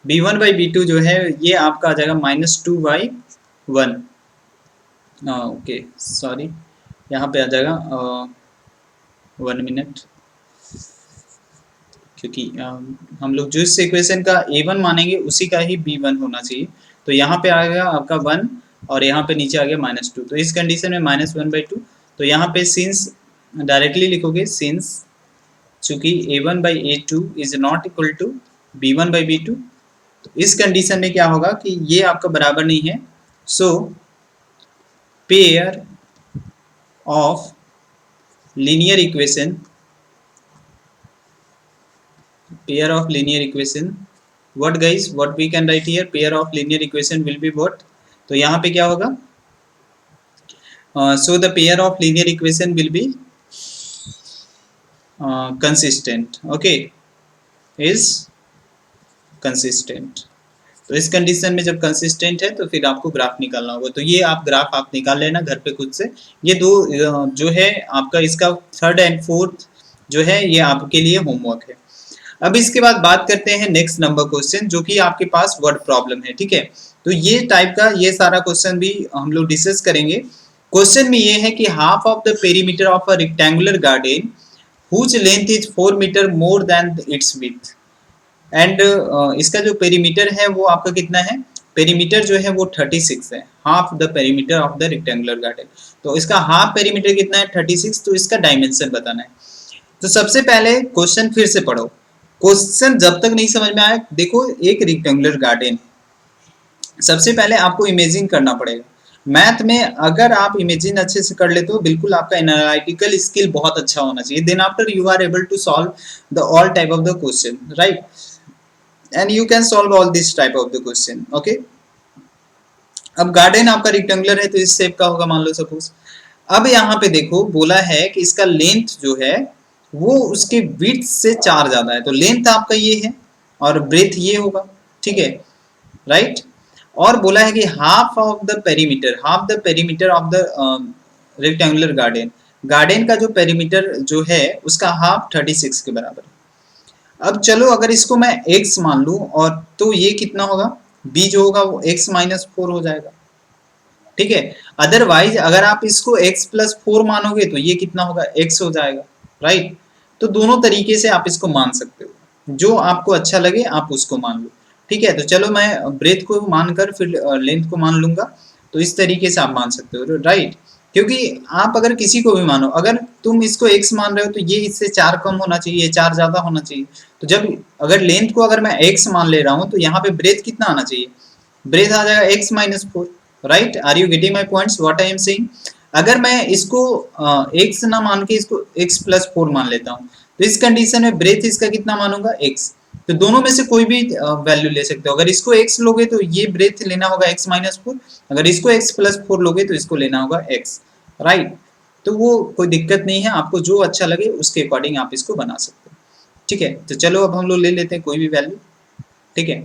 b1/b2 जो है ये आपका आ जाएगा -2/1, ओके सॉरी, यहाँ पे आ जाएगा 1 मिनट, क्योंकि हम लोग जो इस इक्वेशन का a1 मानेंगे उसी का ही b1 होना चाहिए। तो यहाँ पे आ गया आपका 1 और यहाँ पे नीचे आ गया -2, तो इस कंडीशन में -1/2। तो यहाँ पे सिंस डायरेक्टली लिखोगे, सिंस चूंकि a1/a2 is not equal to b1/b2, तो इस कंडीशन में क्या होगा कि ये आपका बराबर नहीं है। So pair of linear equation, pair of linear equation, what guys, what we can write here, pair of linear equation will be what, तो यहाँ पे क्या होगा, so the pair of linear equation will be consistent, okay, is consistent। तो इस condition में जब consistent है तो फिर आपको ग्राफ निकालना होगा, तो ये आप ग्राफ आप निकाल लेना घर पे खुद से। ये दो जो है आपका इसका थर्ड एंड फोर्थ जो है ये आपके लिए होमवर्क है। अब इसके बाद बात करते हैं नेक्स्ट नंबर क्वेश्चन, जो कि आपके पास वर्ड प्रॉब्लम है, ठीक है। तो ये टाइप का ये सारा क्वेश्चन भी हम लोग डिस्कस करेंगे। क्वेश्चन में ये है कि half of the perimeter of a rectangular garden whose length is 4 metre more than its width, and इसका जो पेरीमीटर है वो आपका कितना है, पेरीमीटर जो है वो 36 है, half the perimeter of the rectangular garden. तो इसका हाफ पेरीमीटर कितना है 36, तो इसका डायमेंशन बताना है। तो सबसे पहले क्वेश्चन फिर से पढ़ो, क्वेश्चन जब तक नहीं समझ में आए, देखो एक रेक्टेंगुलर गार्डन, सबसे पहले आपको इमेजिन करना पड़ेगा। मैथ में अगर आप इमेजिन अच्छे से कर लेते हो, बिल्कुल आपका एनालिटिकल स्किल बहुत अच्छा होना चाहिए, then after you are able to solve the all type of the question, right, and you can solve all this type of the question, okay. अब गार्डन आपका रेक्टेंगुलर है तो इस शेप का होगा मान लो सपोज। अब यहाँ पे देखो बोला है कि इसका लेंथ जो है वो उसके विड्थ से 4 ज्यादा है, तो लेंथ आपका ये है और ब्रेथ ये होगा, ठीक है, राइट। और बोला है कि half of the perimeter, half the perimeter of the rectangular garden, garden का जो पेरीमीटर जो है उसका हाफ 36 के बराबर। अब चलो अगर इसको मैं x मान लूं और तो ये कितना होगा, b जो होगा वो x-4 हो जाएगा, ठीक है। अदरवाइज अगर आप इसको x+4 मानोगे तो ये कितना होगा, x हो जाएगा, राइट। तो दोनों तरीके से आप इसको मान सकते हो, जो आपको अच्छा लगे आप उसको मान लो, ठीक है। तो चलो मैं ब्रेथ को मानकर फिर लेंथ को मान लूंगा, तो इस तरीके से आप मान सकते हो, राइट। क्योंकि आप अगर किसी को भी मानो, अगर तुम इसको x मान रहे हो तो ये इससे 4 कम होना चाहिए, ये 4 ज्यादा होना चाहिए। तो जब अगर लेंथ को अगर मैं x मान ले रहा हूँ तो यहाँ पे ब्रेथ कितना आना चाहिए, ब्रेथ आ जाएगा x-4, right. Are you getting my points what I am saying. अगर मैं इसको x ना मान के इसको x+4 मान लेता हूँ तो इस कंडीशन में ब्रेथ इसका कितना मानूंगा, x। तो दोनों में से कोई भी वैल्यू ले सकते हो, अगर इसको x लोगे तो ये ब्रेथ लेना होगा x-4, अगर इसको x+4 लोगे तो इसको लेना होगा x, राइट। तो वो कोई दिक्कत नहीं है, आपको जो अच्छा लगे उसके अकॉर्डिंग आप इसको बना सकते हो। ठीक है, तो चलो अब हम लोग ले लेते हैं कोई भी वैल्यू। ठीक है,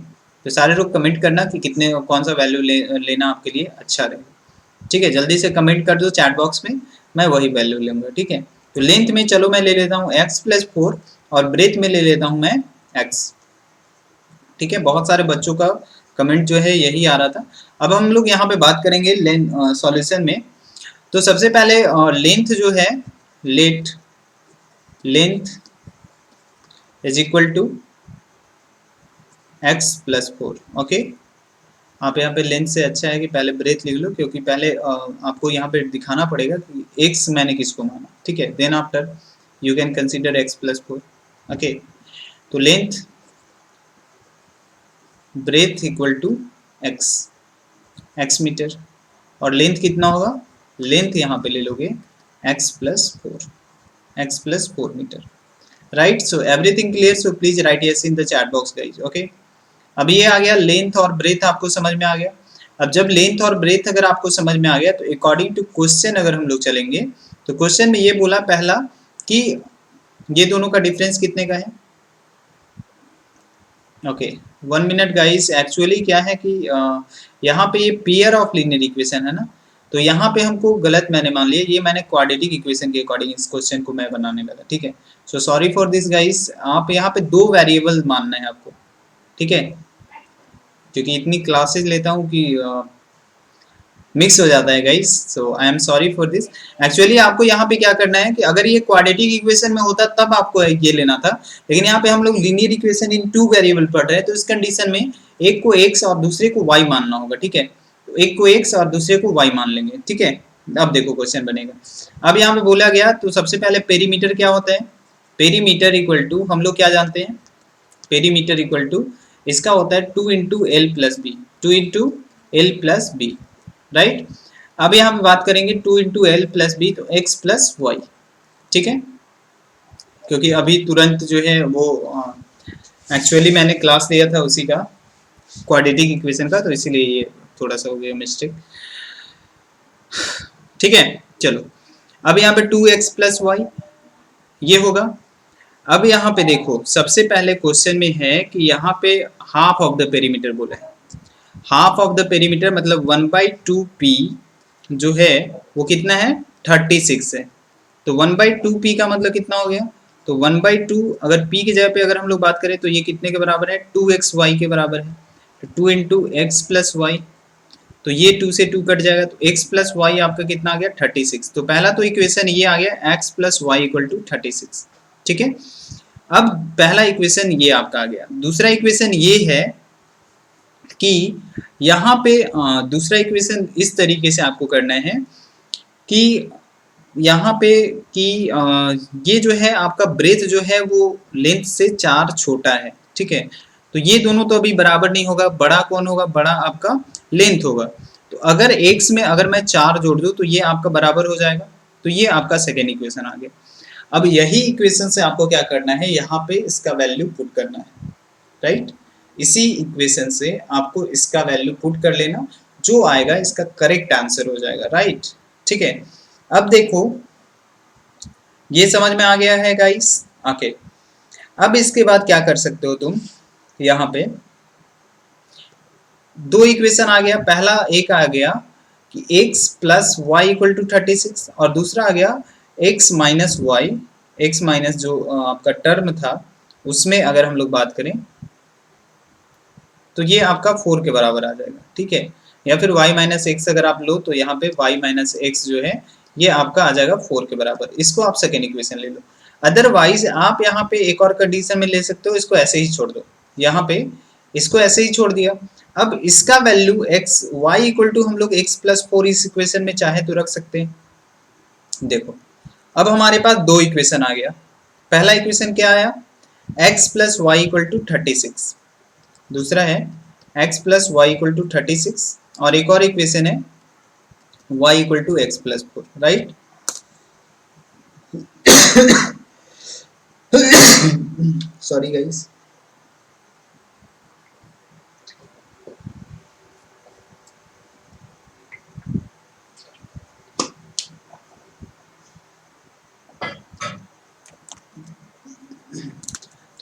तो सारे लोग कमेंट करना कि कितने कौन सा वैल्यू लेना आपके लिए अच्छा रहेगा। ठीक है, जल्दी से कमेंट कर दो चैट बॉक्स में, मैं वही वैल्यू लूँगा। ठीक है, तो लेंथ में चलो मैं ले लेता हूँ x+4 और ब्रेथ में ले लेता हूँ मैं x। ठीक है, बहुत सारे बच्चों का कमेंट जो है यही आ रहा था। अब हम लोग यहाँ पे बात करेंगे सॉल्यूशन में। तो सबसे पहले लेंथ जो है, length is equal to x+4। Okay, आप यहाँ पे लेंथ से अच्छा है कि पहले ब्रेथ लिख लो, क्योंकि पहले आपको यहाँ पे दिखाना पड़ेगा कि x मैंने किसको माना। ठीक है, then after you can consider x+4। Okay, तो length breadth equal to x metre, और लेंथ कितना होगा, लेंथ यहाँ पे ले लोगे x+4 metre. Right, so everything clear, so please write yes in the chat box guys. Okay, अब ये आ गया लेंथ और ब्रेथ आपको समझ में आ गया। अब जब लेंथ और ब्रेथ अगर आपको समझ में आ गया, तो अकॉर्डिंग टू क्वेश्चन अगर हम लोग चलेंगे, तो क्वेश्चन में ये बोला पहला कि ये दोनों का डिफरेंस कितने का है। Okay, 1 minute guys. एक्चुअली क्या है कि यहाँ पे ये पेयर ऑफ लीनियर इक्वेशन है ना, तो यहाँ पे हमको गलत मैंने मान लिया, ये मैंने क्वाड्रेटिक इक्वेशन के अकॉर्डिंग इस क्वेश्चन को मैं बनाने लगा। ठीक है, so sorry for this guys, आप यहाँ पे दो वेरिएबल मानना है आपको। ठीक है, क्योंकि इतनी क्लासेस लेता हूँ कि मिक्स हो जाता है guys, so I am sorry for this. Actually आपको यहाँ पे क्या करना है कि अगर ये क्वाड्रेटिक इक्वेशन में होता तब आपको ये लेना था, लेकिन यहाँ पे हम लोग linear equation in two variable पढ़ रहे हैं, तो इस कंडीशन में एक को x और दूसरे को y मानना होगा। ठीक है, तो एक को x और दूसरे को y मान लेंगे। ठीक है, अब देखो क्वेश्चन बनेगा। अब यहाँ पे बोला गया, तो सबसे पहले पेरीमीटर क्या होता है, पेरीमीटर इक्वल टू हम लोग क्या जानते हैं, पेरीमीटर इक्वल टू इसका होता है 2 × L+B, 2 × L+B। राइट, अब यहाँ पे बात करेंगे 2 × L+B, तो x+y। ठीक है, क्योंकि अभी तुरंत जो है वो एक्चुअली मैंने क्लास लिया था उसी का, क्वाड्रेटिक इक्वेशन का, तो इसीलिए ये थोड़ा सा हो गया मिस्टेक। ठीक है, चलो अब यहाँ पे 2x+y ये होगा। अब यहाँ पे देखो, सबसे पहले क्वेश्चन में है कि यहाँ पे हाफ ऑफ द पेरीमीटर बोला है। हाफ ऑफ द पेरीमीटर मतलब 1/2p जो है वो कितना है, 36 है। तो 1/2p का मतलब कितना हो गया, तो 1/2 अगर p की जगह पे अगर हम लोग बात करें, तो ये कितने के बराबर है, 2xy के बराबर है। तो 2 × x+y, तो ये 2 से 2 कट जाएगा, तो x+y आपका कितना आ गया, 36। तो पहला तो इक्वेशन ये आ गया x+y = 36। ठीक है, अब पहला इक्वेशन ये आपका आ गया। दूसरा इक्वेशन ये है कि यहाँ पे दूसरा इक्वेशन इस तरीके से आपको करना है कि यहाँ पे कि ये जो है आपका ब्रेथ जो है वो लेंथ से 4 छोटा है। ठीक है, तो ये दोनों तो अभी बराबर नहीं होगा, बड़ा कौन होगा, बड़ा आपका लेंथ होगा। तो अगर x में अगर मैं 4 जोड़ दूँ तो ये आपका बराबर हो जाएगा, तो ये आपका सेकेंड इक्वेशन आ गया। अब यही इक्वेशन से आपको क्या करना है, यहाँ पे इसका वैल्यू पुट करना है। राइट, इसी इक्वेशन से आपको इसका वैल्यू पुट कर लेना, जो आएगा इसका करेक्ट आंसर हो जाएगा। राइट, ठीक है, अब देखो ये समझ में आ गया है गाइस। ओके, अब इसके बाद क्या कर सकते हो तुम, यहाँ पे दो इक्वेशन आ गया। पहला एक आ गया कि x+y = 36 और दूसरा आ गया x-y, x माइनस जो आपका टर्म था उसमें अगर हम लोग बात करें तो ये आपका 4 के बराबर आ जाएगा। ठीक है, या फिर y-x अगर आप लो तो यहाँ पे y-x जो है ये आपका आ जाएगा 4 के बराबर। इसको आप सेकेंड इक्वेशन ले लो। अदरवाइज आप यहाँ पे एक और कंडीशन में ले सकते हो, इसको ऐसे ही छोड़ दो, यहाँ पे इसको ऐसे ही छोड़ दिया। अब इसका वैल्यू x y = हम लोग x+4 इस इक्वेशन में चाहे तो रख सकते हैं। देखो अब हमारे पास दो इक्वेशन आ गया। पहला इक्वेशन क्या आया, x+y = 36, दूसरा है x+y = 36 और एक और इक्वेशन है y = x+4। Right, sorry guys.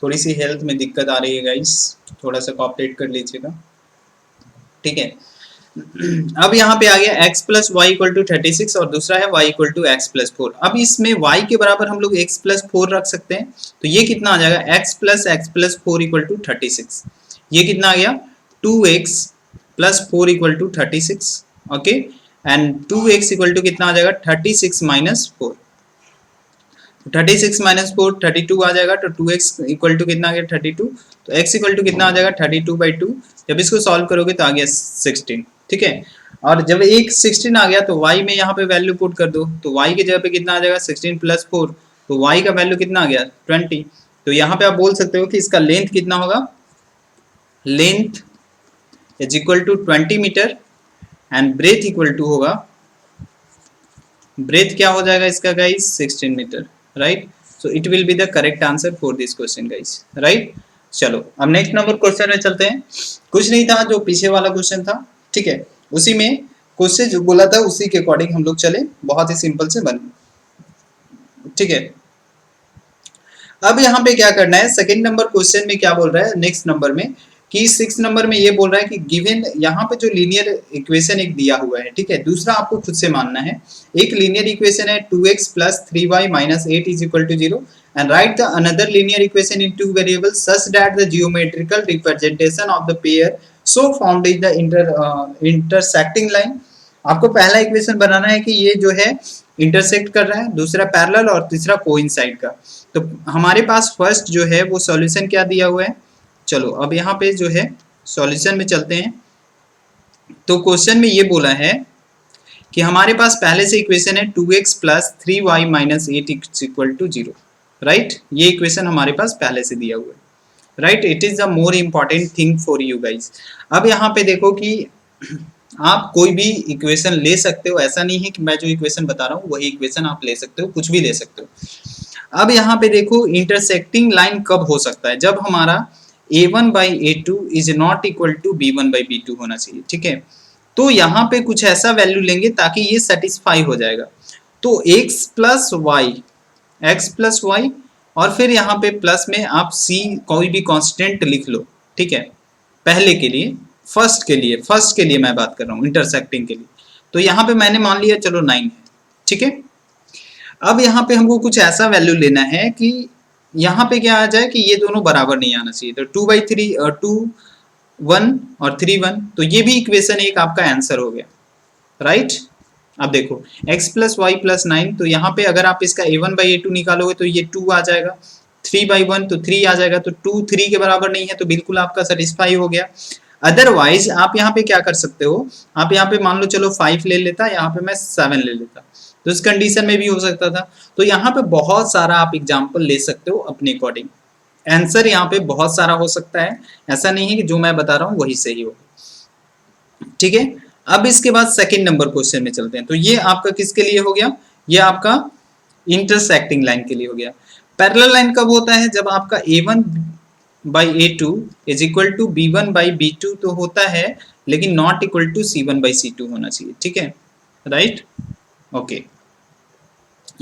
थोड़ी सी हेल्थ में दिक्कत आ रही है गाइस, थोड़ा सा कोऑपरेट कर लीजिएगा, ठीक है। अब यहाँ पे आ गया x plus y equal to 36 और दूसरा है y equal to x plus 4। अब इसमें y के बराबर हम लोग x प्लस 4 रख सकते हैं, तो ये कितना आ जाएगा x प्लस 4 इक्वल टू 36। ये कितना आ गया 2x plus 4 equal to 36, okay. And 2x equal to कितना आ जाएगा 36 माइनस 4, 36 माइनस 4 32 आ जाएगा, तो 2x इक्वल टू कितना आ गया 32, तो x इक्वल टू कितना आ जाएगा 32/2। जब इसको सॉल्व करोगे तो आ गया 16, ठीक है। और जब एक 16 आ गया तो y में यहाँ पे वैल्यू पुट कर दो, तो y की जगह पे कितना आ जाएगा 16 प्लस 4, तो y का वैल्यू कितना आ गया 20। तो यहाँ पे आप बोल सकते हो कि इसका लेंथ कितना होगा, length is equal to 20 metre and breadth equal to होगा, ब्रेथ क्या हो जाएगा इसका guys 16 metre, right. So it will be the correct answer for this question guys, right. चलो अब नेक्स्ट नंबर क्वेश्चन में चलते हैं। कुछ नहीं था, जो पीछे वाला क्वेश्चन था, ठीक है, उसी में क्वेश्चन जो बोला था उसी के अकॉर्डिंग हम लोग चले, बहुत ही सिंपल से बन, ठीक है। अब यहाँ पे क्या करना है, सेकंड नंबर क्वेश्चन में क्या बोल रहा है नेक्स्ट नंबर में, कि 6 नंबर में ये बोल रहा है कि गिवन, यहाँ पे जो लीनियर इक्वेशन एक दिया हुआ है, ठीक है, दूसरा आपको खुद से मानना है। एक लीनियर इक्वेशन है 2x plus 3y minus 8 is equal to 0 and write the another linear equation in two variables such that the geometrical representation of the pair so found is the intersecting line. आपको पहला equation बनाना है कि ये जो है intersect कर रहा है, दूसरा पैरेलल और तीसरा कोइंसाइड का। तो हमारे पास फर्स्ट जो है वो सॉल्यूशन क्या दिया हुआ है, चलो अब यहाँ पे जो है सॉल्यूशन में चलते हैं। तो क्वेश्चन में ये बोला है कि हमारे पास पहले से इक्वेशन है 2x plus 3y minus 8 equal to 0, right. ये इक्वेशन हमारे पास पहले से दिया हुआ है, right. It is the more important thing for you guys. अब यहाँ पे देखो कि आप कोई भी इक्वेशन ले सकते हो, ऐसा नहीं है कि मैं जो इक्वेशन बता रहा हूँ वही इक्वेशन आप ले सकते हो, कुछ भी ले सकते हो। अब यहाँ पे देखो इंटरसेक्टिंग लाइन कब हो सकता है, जब हमारा a1/a2 is not equal to b1/b2 होना चाहिए, ठीक है। तो यहाँ पे कुछ ऐसा वैल्यू लेंगे ताकि ये सेटिस्फाई हो जाएगा। तो x प्लस वाई और फिर यहाँ पे प्लस में आप c कोई भी कांस्टेंट लिख लो, ठीक है। पहले के लिए, फर्स्ट के लिए मैं बात कर रहा हूँ इंटरसेक्टिंग के लिए। तो यहाँ पे मैंने मान लिया चलो 9 है, ठीक है। अब यहाँ पे हमको कुछ ऐसा वैल्यू लेना है कि यहाँ पे क्या आ जाए कि ये दोनों बराबर नहीं आना चाहिए। तो 2/3 2 1 और 3 1, तो ये भी इक्वेशन एक आपका आंसर हो गया, राइट। अब देखो x प्लस वाई प्लस 9, तो यहाँ पे अगर आप इसका a1/a2 निकालोगे तो ये 2 आ जाएगा, 3/1 तो 3 आ जाएगा, तो 2 3 के बराबर नहीं है, तो बिल्कुल आपका सेटिस्फाई हो गया। अदरवाइज आप यहाँ पे क्या कर सकते हो, आप यहाँ पे मान लो चलो 5 ले लेता, यहाँ पे मैं 7 ले लेता, तो इस कंडीशन में भी हो सकता था। तो यहाँ पे बहुत सारा आप एग्जाम्पल ले सकते हो अपने अकॉर्डिंग, आंसर यहाँ पे बहुत सारा हो सकता है, ऐसा नहीं है कि जो मैं बता रहा हूँ वही सही होगा, ठीक है। अब इसके बाद सेकंड नंबर क्वेश्चन में चलते हैं। तो ये आपका किसके लिए हो गया, ये आपका इंटरसेक्टिंग लाइन के लिए हो गया। पैरेलल लाइन कब होता है, जब आपका a1/a2 is equal to b1/b2 तो होता है, लेकिन नॉट इक्वल टू c1/c2 होना चाहिए, ठीक है, राइट, ओके।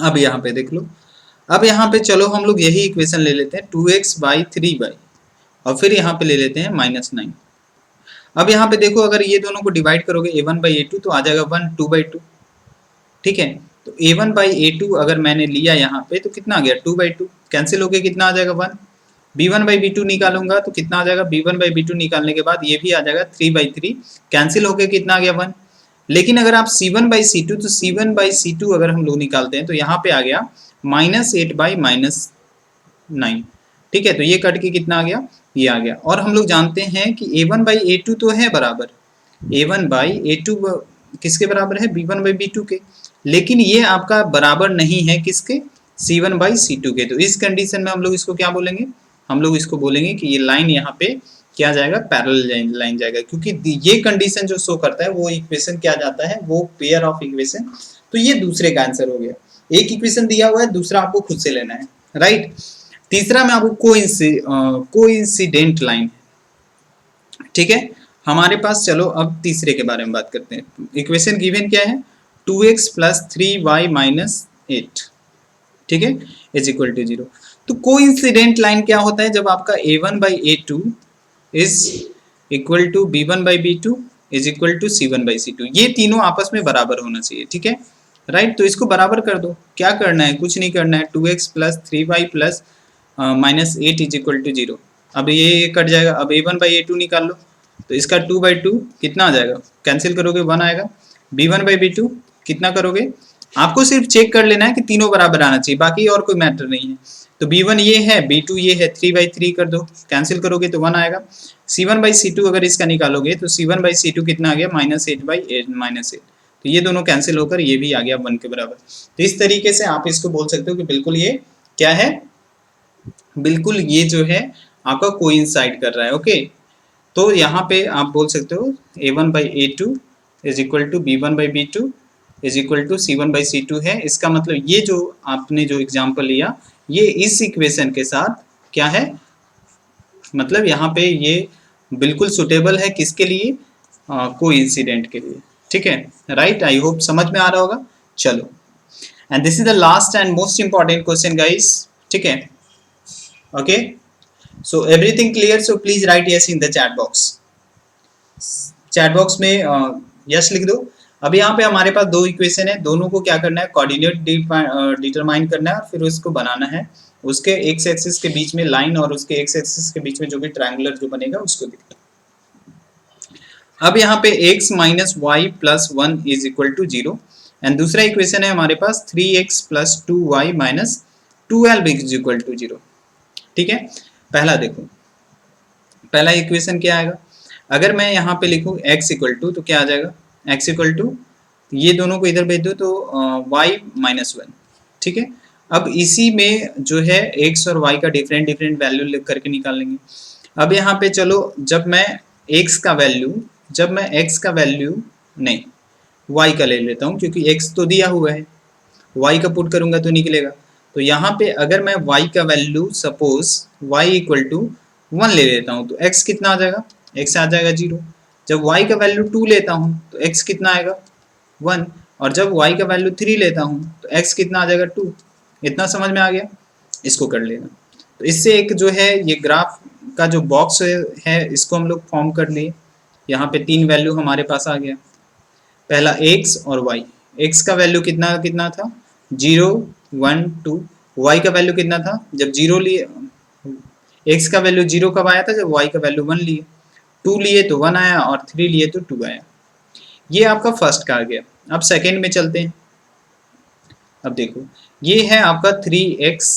अब यहाँ पे देख लो, अब यहाँ पे चलो हम लोग यही इक्वेशन ले लेते हैं 2x/3y और फिर यहाँ पे ले लेते हैं -9। अब यहाँ पे देखो अगर ये दोनों को डिवाइड करोगे a1/a2 तो आ जाएगा 1 2/2, ठीक है। तो a1/a2 अगर मैंने लिया यहाँ पे तो कितना आ गया 2/2, कैंसिल होके कितना आ जाएगा 1। b1/b2 निकालूंगा तो कितना आ जाएगा, b1/b2 निकालने के बाद ये भी आ जाएगा 3/3, कैंसिल होके कितना आ गया 1। लेकिन अगर आप c1/c2, तो c1/c2 अगर हम लोग निकालते हैं तो यहाँ पे आ गया -8/9, ठीक है। तो ये कट के कितना आ गया, ये आ गया। और हम लोग जानते हैं कि a1/a2 तो है बराबर, a1/a2 किसके बराबर है, b1/b2 के, लेकिन ये आपका बराबर नहीं है किसके, c1/c2 के। तो इस कंडीशन में हम लोग इसको क्या बोलेंगे, हम लोग इसको बोलेंगे कि ये लाइन यहाँ पे क्या जाएगा, पैरेलल लाइन जाएगा, क्योंकि ये कंडीशन जो शो करता है वो इक्वेशन क्या जाता है, वो पेयर ऑफ इक्वेशन। तो ये दूसरे का आंसर हो गया। एक इक्वेशन दिया हुआ है, दूसरा आपको खुद से लेना है, राइट। तीसरा में आपको कोइंसिडेंट लाइन, ठीक है हमारे पास। चलो अब तीसरे के बारे में बात करते हैं। इक्वेशन गिवन क्या है, 2x प्लस 3y माइनस 8, ठीक है, इज इक्वल टू 0। तो कोइंसिडेंट लाइन क्या होता है, जब आपका a1/a2 is equal to b1/b2 is equal to c1/c2, ये तीनों आपस में बराबर होना चाहिए, ठीक है, राइट। तो इसको बराबर कर दो, क्या करना है, कुछ नहीं करना है, 2x plus 3y plus -8 is equal to 0। अब ये कट जाएगा, अब a1/a2 निकाल लो, तो इसका 2/2 कितना आ जाएगा, कैंसिल करोगे 1 आएगा, b1/b2 कितना करोगे, आपको सिर्फ चेक कर लेना है कि तीनों बराबर आना चाहिए, बाकी और कोई मैटर नहीं है। तो b1 ये है, b2 ये है, 3/3 कर दो, कैंसिल करोगे तो 1 आएगा। c1/c2 अगर इसका निकालोगे तो c1/c2 कितना आ गया, -8/8। तो ये दोनों कैंसिल होकर ये भी आ गया 1 के बराबर। तो इस तरीके से आप इसको बोल सकते हो कि बिल्कुल ये क्या है, बिल्कुल ये जो है आपका कोइंसाइड कर रहा है, ओके। तो यहाँ पे आप बोल सकते हो a1/a2 is equal to b1/b2 is equal to c1/c2 है। इसका मतलब ये जो आपने जो एग्जाम्पल लिया ये इस इक्वेशन के साथ क्या है, मतलब यहाँ पे ये बिल्कुल सुटेबल है किसके लिए, कोइंसिडेंट के लिए, ठीक है, राइट। आई होप समझ में आ रहा होगा। चलो, and this is the last and most important question guys, ठीक है, okay. So everything clear, so please write yes in the chat box, chat box में यस लिख दो। अब यहाँ पे हमारे पास दो इक्वेशन है, दोनों को क्या करना है, कोऑर्डिनेट डिटरमाइन करना है और फिर उसको बनाना है, उसके एक्स एक्सिस के बीच में लाइन और उसके एक्स एक्सिस के बीच में जो भी ट्रायंगुलर जो बनेगा उसको दिखता। अब यहाँ पे x minus y plus 1 is equal to 0 and दूसरा इक्वेशन है हमारे पास 3x plus 2y minus 12 is equal to 0, ठीक है। पहला देखो, पहला इक्वेशन क्या आएगा, अगर मैं यहाँ पे लिखूँ x इक्वल टू, तो क्या आ जाएगा, x इक्वल टू, ये दोनों को इधर भेज दो तो y माइनस 1, ठीक है। अब इसी में जो है x और y का डिफरेंट डिफरेंट वैल्यू लिख करके निकाल लेंगे। अब यहाँ पे चलो, जब मैं x का वैल्यू नहीं y का ले लेता हूँ, क्योंकि x तो दिया हुआ है, y का पुट करूंगा तो निकलेगा। तो यहाँ पे अगर मैं y का value suppose y equal to 1 ले लेता हूँ तो x कितना आ जाएगा, x आ जाएगा 0। जब y का वैल्यू 2 लेता हूँ तो x कितना आएगा 1, और जब y का वैल्यू 3 लेता हूँ तो x कितना आ जाएगा 2। इतना समझ में आ गया, इसको कर लेना। तो इससे एक जो है ये ग्राफ का जो बॉक्स है इसको हम लोग फॉर्म कर लिए। यहाँ पे 3 वैल्यू हमारे पास आ गया, पहला x और y। x का वैल्यू कितना कितना था, 0 1 2, y का वैल्यू कितना था, जब 0 लिए, x का वैल्यू 0 कब आया था, जब y का वैल्यू 1 लिए, 2 लिए तो 1 आया और 3 लिए तो 2 आया। ये आपका फर्स्ट का आ गया। अब सेकेंड में चलते हैं। अब देखो ये है आपका 3x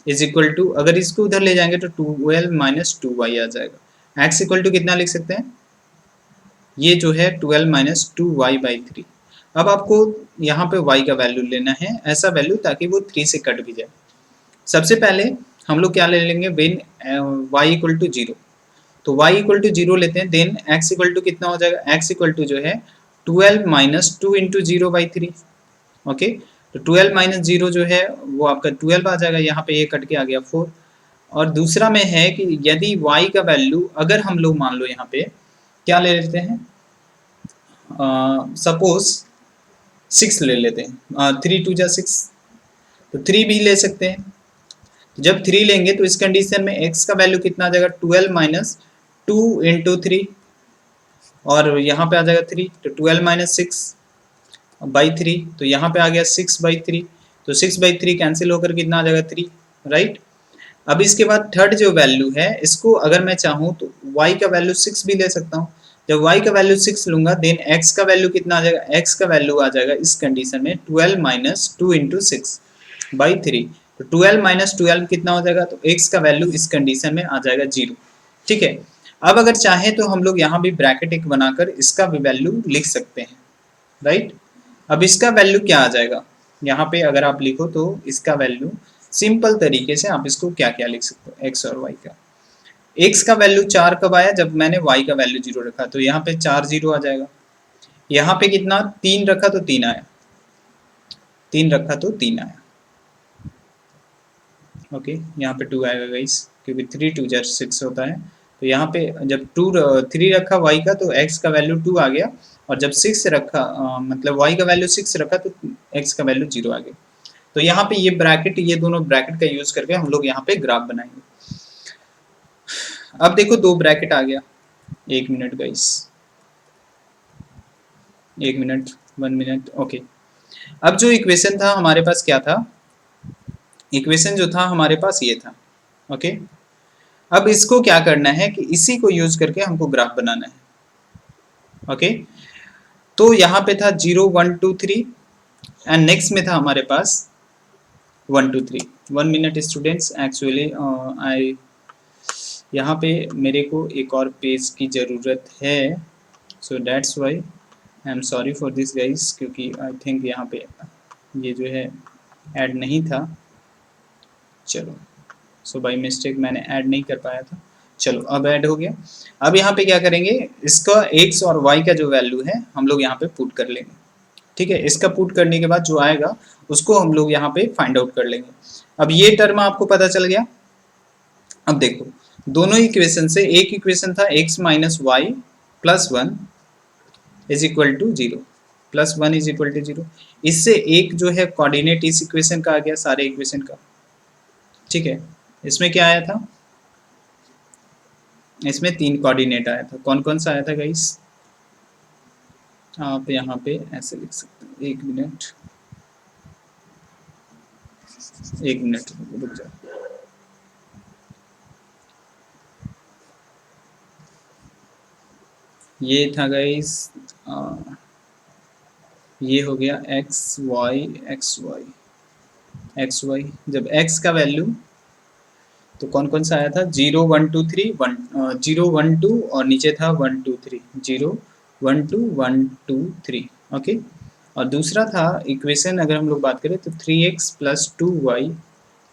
इज इक्वल टू, अगर इसको उधर ले जाएंगे तो 12 माइनस 2y आ जाएगा। x इक्वल टू कितना लिख सकते हैं, ये जो है 12 माइनस 2y/3। अब आपको यहाँ पे y का वैल्यू लेना है, ऐसा वैल्यू ताकि वो 3 से कट भी जाए। सबसे पहले हम लोग क्या ले लेंगे, वेन y इक्वल टू 0, तो y इक्वल टू 0 लेते हैं, देन x इक्वल टू कितना हो जाएगा, x इक्वल टू जो है 12 माइनस 2 इंटू 0/3, ओके। तो 12 माइनस 0 जो है वो आपका 12 आ जाएगा, यहाँ पे ये कट के आ गया 4। और दूसरा में है कि यदि y का वैल्यू अगर हम लोग मान लो यहाँ पे क्या ले लेते हैं, सपोज 6 ले लेते हैं, 3 2 जा 6, तो 3 भी ले सकते हैं। जब 3 लेंगे तो इस कंडीशन में x का वैल्यू कितना आ जाएगा, 12 माइनस 2 इंटू 3, और यहाँ पे आ जाएगा 3, तो 12 माइनस 6/3, तो यहाँ पे आ गया 6/3, तो 6/3 कैंसिल होकर कितना आ जाएगा 3, राइट। अब इसके बाद थर्ड जो वैल्यू है, इसको अगर मैं चाहूँ तो y का वैल्यू 6 भी ले सकता हूँ। जब y का वैल्यू 6 लूंगा देन x का वैल्यू कितना आ जाएगा, x का वैल्यू आ जाएगा इस कंडीशन में 12 माइनस 2 इंटू 6/3, तो 12 माइनस 12 कितना हो जाएगा, तो x का वैल्यू इस कंडीशन में आ जाएगा 0, ठीक है। अब अगर चाहे तो हम लोग यहाँ भी ब्रैकेट एक बनाकर इसका भी वैल्यू लिख सकते हैं, राइट। अब इसका वैल्यू क्या आ जाएगा, यहाँ पे अगर आप लिखो तो इसका वैल्यू सिंपल तरीके से आप इसको क्या क्या लिख सकते हो, x और y का। x का वैल्यू 4 कब आया, जब मैंने y का वैल्यू 0 रखा, तो यहाँ पे 4 0 आ जाएगा। यहाँ पे कितना 3 रखा तो 3 आया, 3 रखा तो 3 आया, ओके। यहाँ पे 2 आएगा गाइस, क्योंकि 3 2 6 होता है। तो यहाँ पे जब 3 रखा y का तो x का वैल्यू 2 आ गया, और जब 6 रखा मतलब y का वैल्यू 6 रखा तो x का वैल्यू 0 आ गया। तो यहाँ पे ये ब्रैकेट, ये दोनों ब्रैकेट का यूज करके हम लोग यहाँ पे ग्राफ बनाएंगे। अब देखो 2 ब्रैकेट आ गया, 1 minute guys, 1 minute, 1 minute, okay. अब जो इक्वेशन था हमारे पास क्या था, इक्वेशन जो था हमारे पास ये था, ओके। अब इसको क्या करना है कि इसी को यूज करके हमको ग्राफ बनाना है, ओके। तो यहाँ पे था 0 1 2 3 एंड नेक्स्ट में था हमारे पास 1 2 3। 1 मिनट स्टूडेंट्स, एक्चुअली आई यहाँ पे मेरे को एक और पेज की ज़रूरत है, so that's why I am sorry for this guys, क्योंकि आई थिंक यहाँ पे ये जो है ऐड नहीं था। चलो, सो बाय मिस्टेक मैंने ऐड नहीं कर पाया था, चलो अब ऐड हो गया। अब यहाँ पे क्या करेंगे, इसका x और y का जो वैल्यू है हम लोग यहाँ पे पुट कर लेंगे, ठीक है। इसका पुट करने के बाद जो आएगा उसको हम लोग यहाँ पे फाइंड आउट कर लेंगे। अब ये टर्म आपको पता चल गया। अब देखो दोनों इक्वेशन से, एक इक्वेशन था x minus y plus 1 is equal to 0, plus 1 is equal to 0। इससे एक जो है कोऑर्डिनेट इस इक्वेशन का आ गया, सारे इक्वेशन का, ठीक है। इसमें क्या आया था, इसमें 3 कोऑर्डिनेट आया था। कौन कौन सा आया था गाइस, आप यहाँ पे ऐसे लिख सकते हो, 1 मिनट, 1 मिनट रुक जाओ। ये था गाइस, ये हो गया x y x y x y. जब x का वैल्यू, तो कौन कौन सा आया था, 0 1 2 3 1, 0 1 2 और नीचे था 1 2 3, 0 1 2 1 2 3, ओके। और दूसरा था इक्वेशन, अगर हम लोग बात करें तो 3x plus 2y,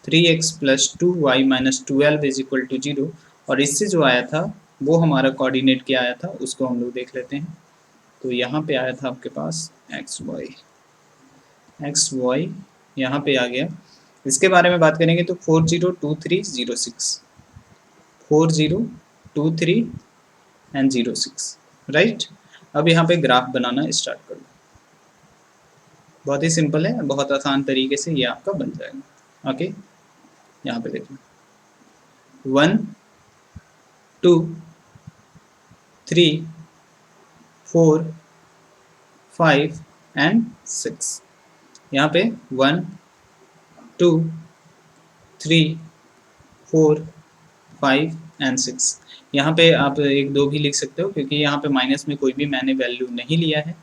3x plus 2y minus 12 is equal to 0। और इससे जो आया था वो हमारा कोऑर्डिनेट क्या आया था उसको हम लोग देख लेते हैं। तो यहाँ पे आया था आपके पास एक्स वाई यहाँ पे आ गया। इसके बारे में बात करेंगे तो 402306, 4023 एंड 06, राइट। अब यहाँ पे ग्राफ बनाना स्टार्ट कर दो, बहुत ही सिंपल है, बहुत आसान तरीके से ये आपका बन जाएगा, ओके। यहाँ पे देखो 1 2 3 4 5 एंड 6। यहाँ पे 1 2 3 4 5 एंड 6। यहाँ पे आप 1 2 भी लिख सकते हो, क्योंकि यहाँ पे माइनस में कोई भी मैंने वैल्यू नहीं लिया है,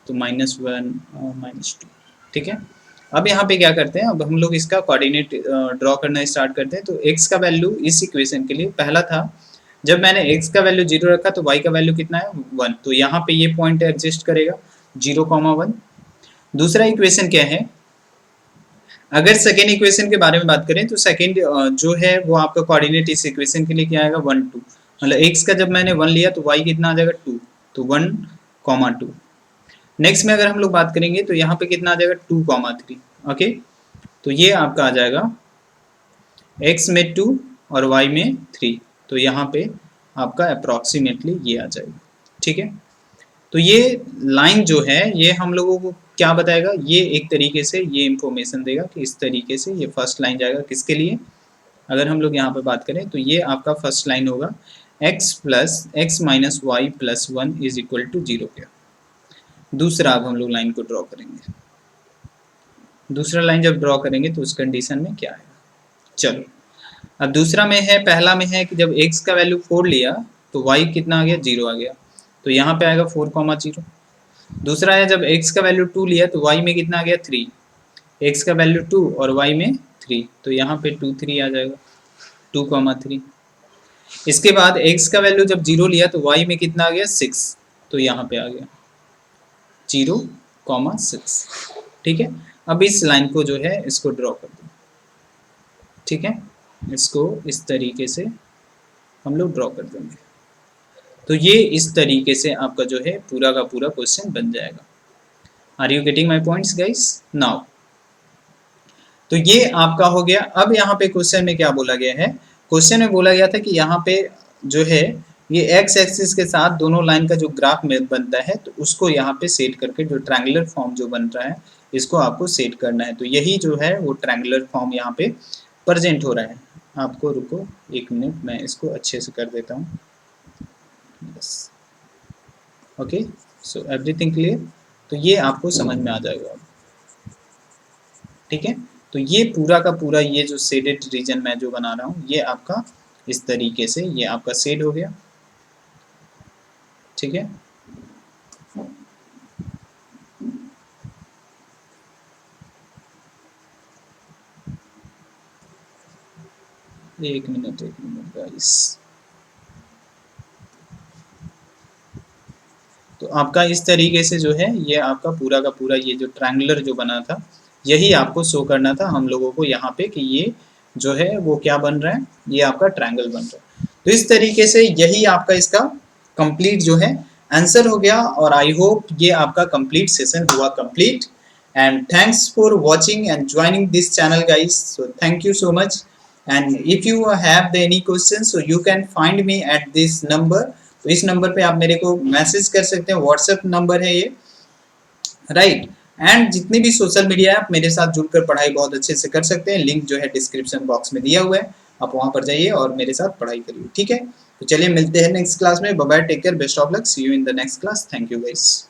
तो -1 -2, ठीक है। अब यहाँ पे क्या करते हैं, अब हम लोग इसका कोऑर्डिनेट ड्रॉ करना स्टार्ट करते हैं। तो x का वैल्यू इस इक्वेशन के लिए पहला था, जब मैंने x का वैल्यू 0 रखा तो y का वैल्यू कितना है 1, तो यहाँ पे ये पॉइंट एग्जिस्ट करेगा 0, 1। दूसरा इक्वेशन क्या है, अगर सेकेंड इक्वेशन के बारे में बात करें तो सेकेंड जो है वो आपका कोऑर्डिनेट इस इक्वेशन के लिए क्या आएगा 1 2, मतलब x का जब मैंने 1 लिया तो y कितना आ जाएगा 2, तो 1, 2। नेक्स्ट में अगर हम लोग बात करेंगे तो यहाँ पे कितना आ जाएगा 2, 3, ओके। तो ये आपका आ जाएगा x में 2 और y में 3, तो यहाँ पे आपका अप्रॉक्सीमेटली ये आ जाएगा, ठीक है। तो ये लाइन जो है ये हम लोगों को क्या बताएगा, ये एक तरीके से ये इंफॉर्मेशन देगा कि इस तरीके से ये फर्स्ट लाइन जाएगा किसके लिए। अगर हम लोग यहाँ पे बात करें तो ये आपका फर्स्ट लाइन होगा x minus y plus 1 is equal to 0 के। दूसरा अब हम लोग लाइन को ड्रॉ करेंगे, दूसरा लाइन जब ड्रॉ करेंगे तो उस कंडीशन में क्या आएगा। चलो अब दूसरा में है, पहला में है कि जब x का वैल्यू 4 लिया तो y कितना आ गया 0 आ गया, तो यहाँ पे आएगा 4, 0। दूसरा है जब x का वैल्यू 2 लिया तो y में कितना आ गया 3, x का वैल्यू 2 और y में 3, तो यहाँ पे 2 3 आ जाएगा, 2, 3। इसके बाद x का वैल्यू जब 0 लिया तो y में कितना आ गया 6, तो यहाँ पे आ गया 0, 6, ठीक है। अब इस लाइन को जो है इसको ड्रॉ कर दो, ठीक है, इसको इस तरीके से हम लोग ड्रॉ कर देंगे। तो ये इस तरीके से आपका जो है पूरा का पूरा क्वेश्चन बन जाएगा। Are you getting my points guys now. तो ये आपका हो गया। अब यहाँ पे क्वेश्चन में क्या बोला गया है, क्वेश्चन में बोला गया था कि यहाँ पे जो है ये एक्स एक्सिस के साथ दोनों लाइन का जो ग्राफ में बनता है तो उसको यहाँ पे सेट करके जो ट्रायंगुलर फॉर्म जो बन रहा है इसको आपको सेट करना है। तो यही जो है वो ट्रायंगुलर फॉर्म यहाँ पे प्रेजेंट हो रहा है। आपको रुको 1 मिनट, मैं इसको अच्छे से कर देता हूँ। बस ओके, सो एवरीथिंग क्लियर। तो ये आपको समझ में आ जाएगा, ठीक है। तो ये पूरा का पूरा ये जो शेडेड रीजन मैं जो बना रहा हूँ ये आपका इस तरीके से ये आपका शेड हो गया, ठीक है। एक मिनट गाइस। तो आपका इस तरीके से जो है ये आपका पूरा का पूरा ये जो ट्रायंगुलर जो बना था यही आपको शो करना था हम लोगों को यहाँ पे कि ये जो है वो क्या बन रहा है, ये आपका ट्रायंगल बन रहा है। तो इस तरीके से यही आपका इसका कंप्लीट जो है आंसर हो गया। और आई होप ये आपका कंप्लीट सेशन हुआ complete. And thanks for watching and joining this channel guys, so thank you so much. And if you have any question so you can find me at this number. तो इस number पे आप मेरे को message कर सकते हैं, WhatsApp number है ये, राइट। एंड जितनी भी सोशल मीडिया है आप मेरे साथ जुड़कर पढ़ाई बहुत अच्छे से कर सकते हैं। लिंक जो है डिस्क्रिप्शन बॉक्स में दिया हुआ है, आप वहां पर जाइए और मेरे साथ पढ़ाई करिए, ठीक है। तो चलिए मिलते हैं नेक्स्ट क्लास में। Bye bye, take care, best of luck, see you in the next class. Thank you guys.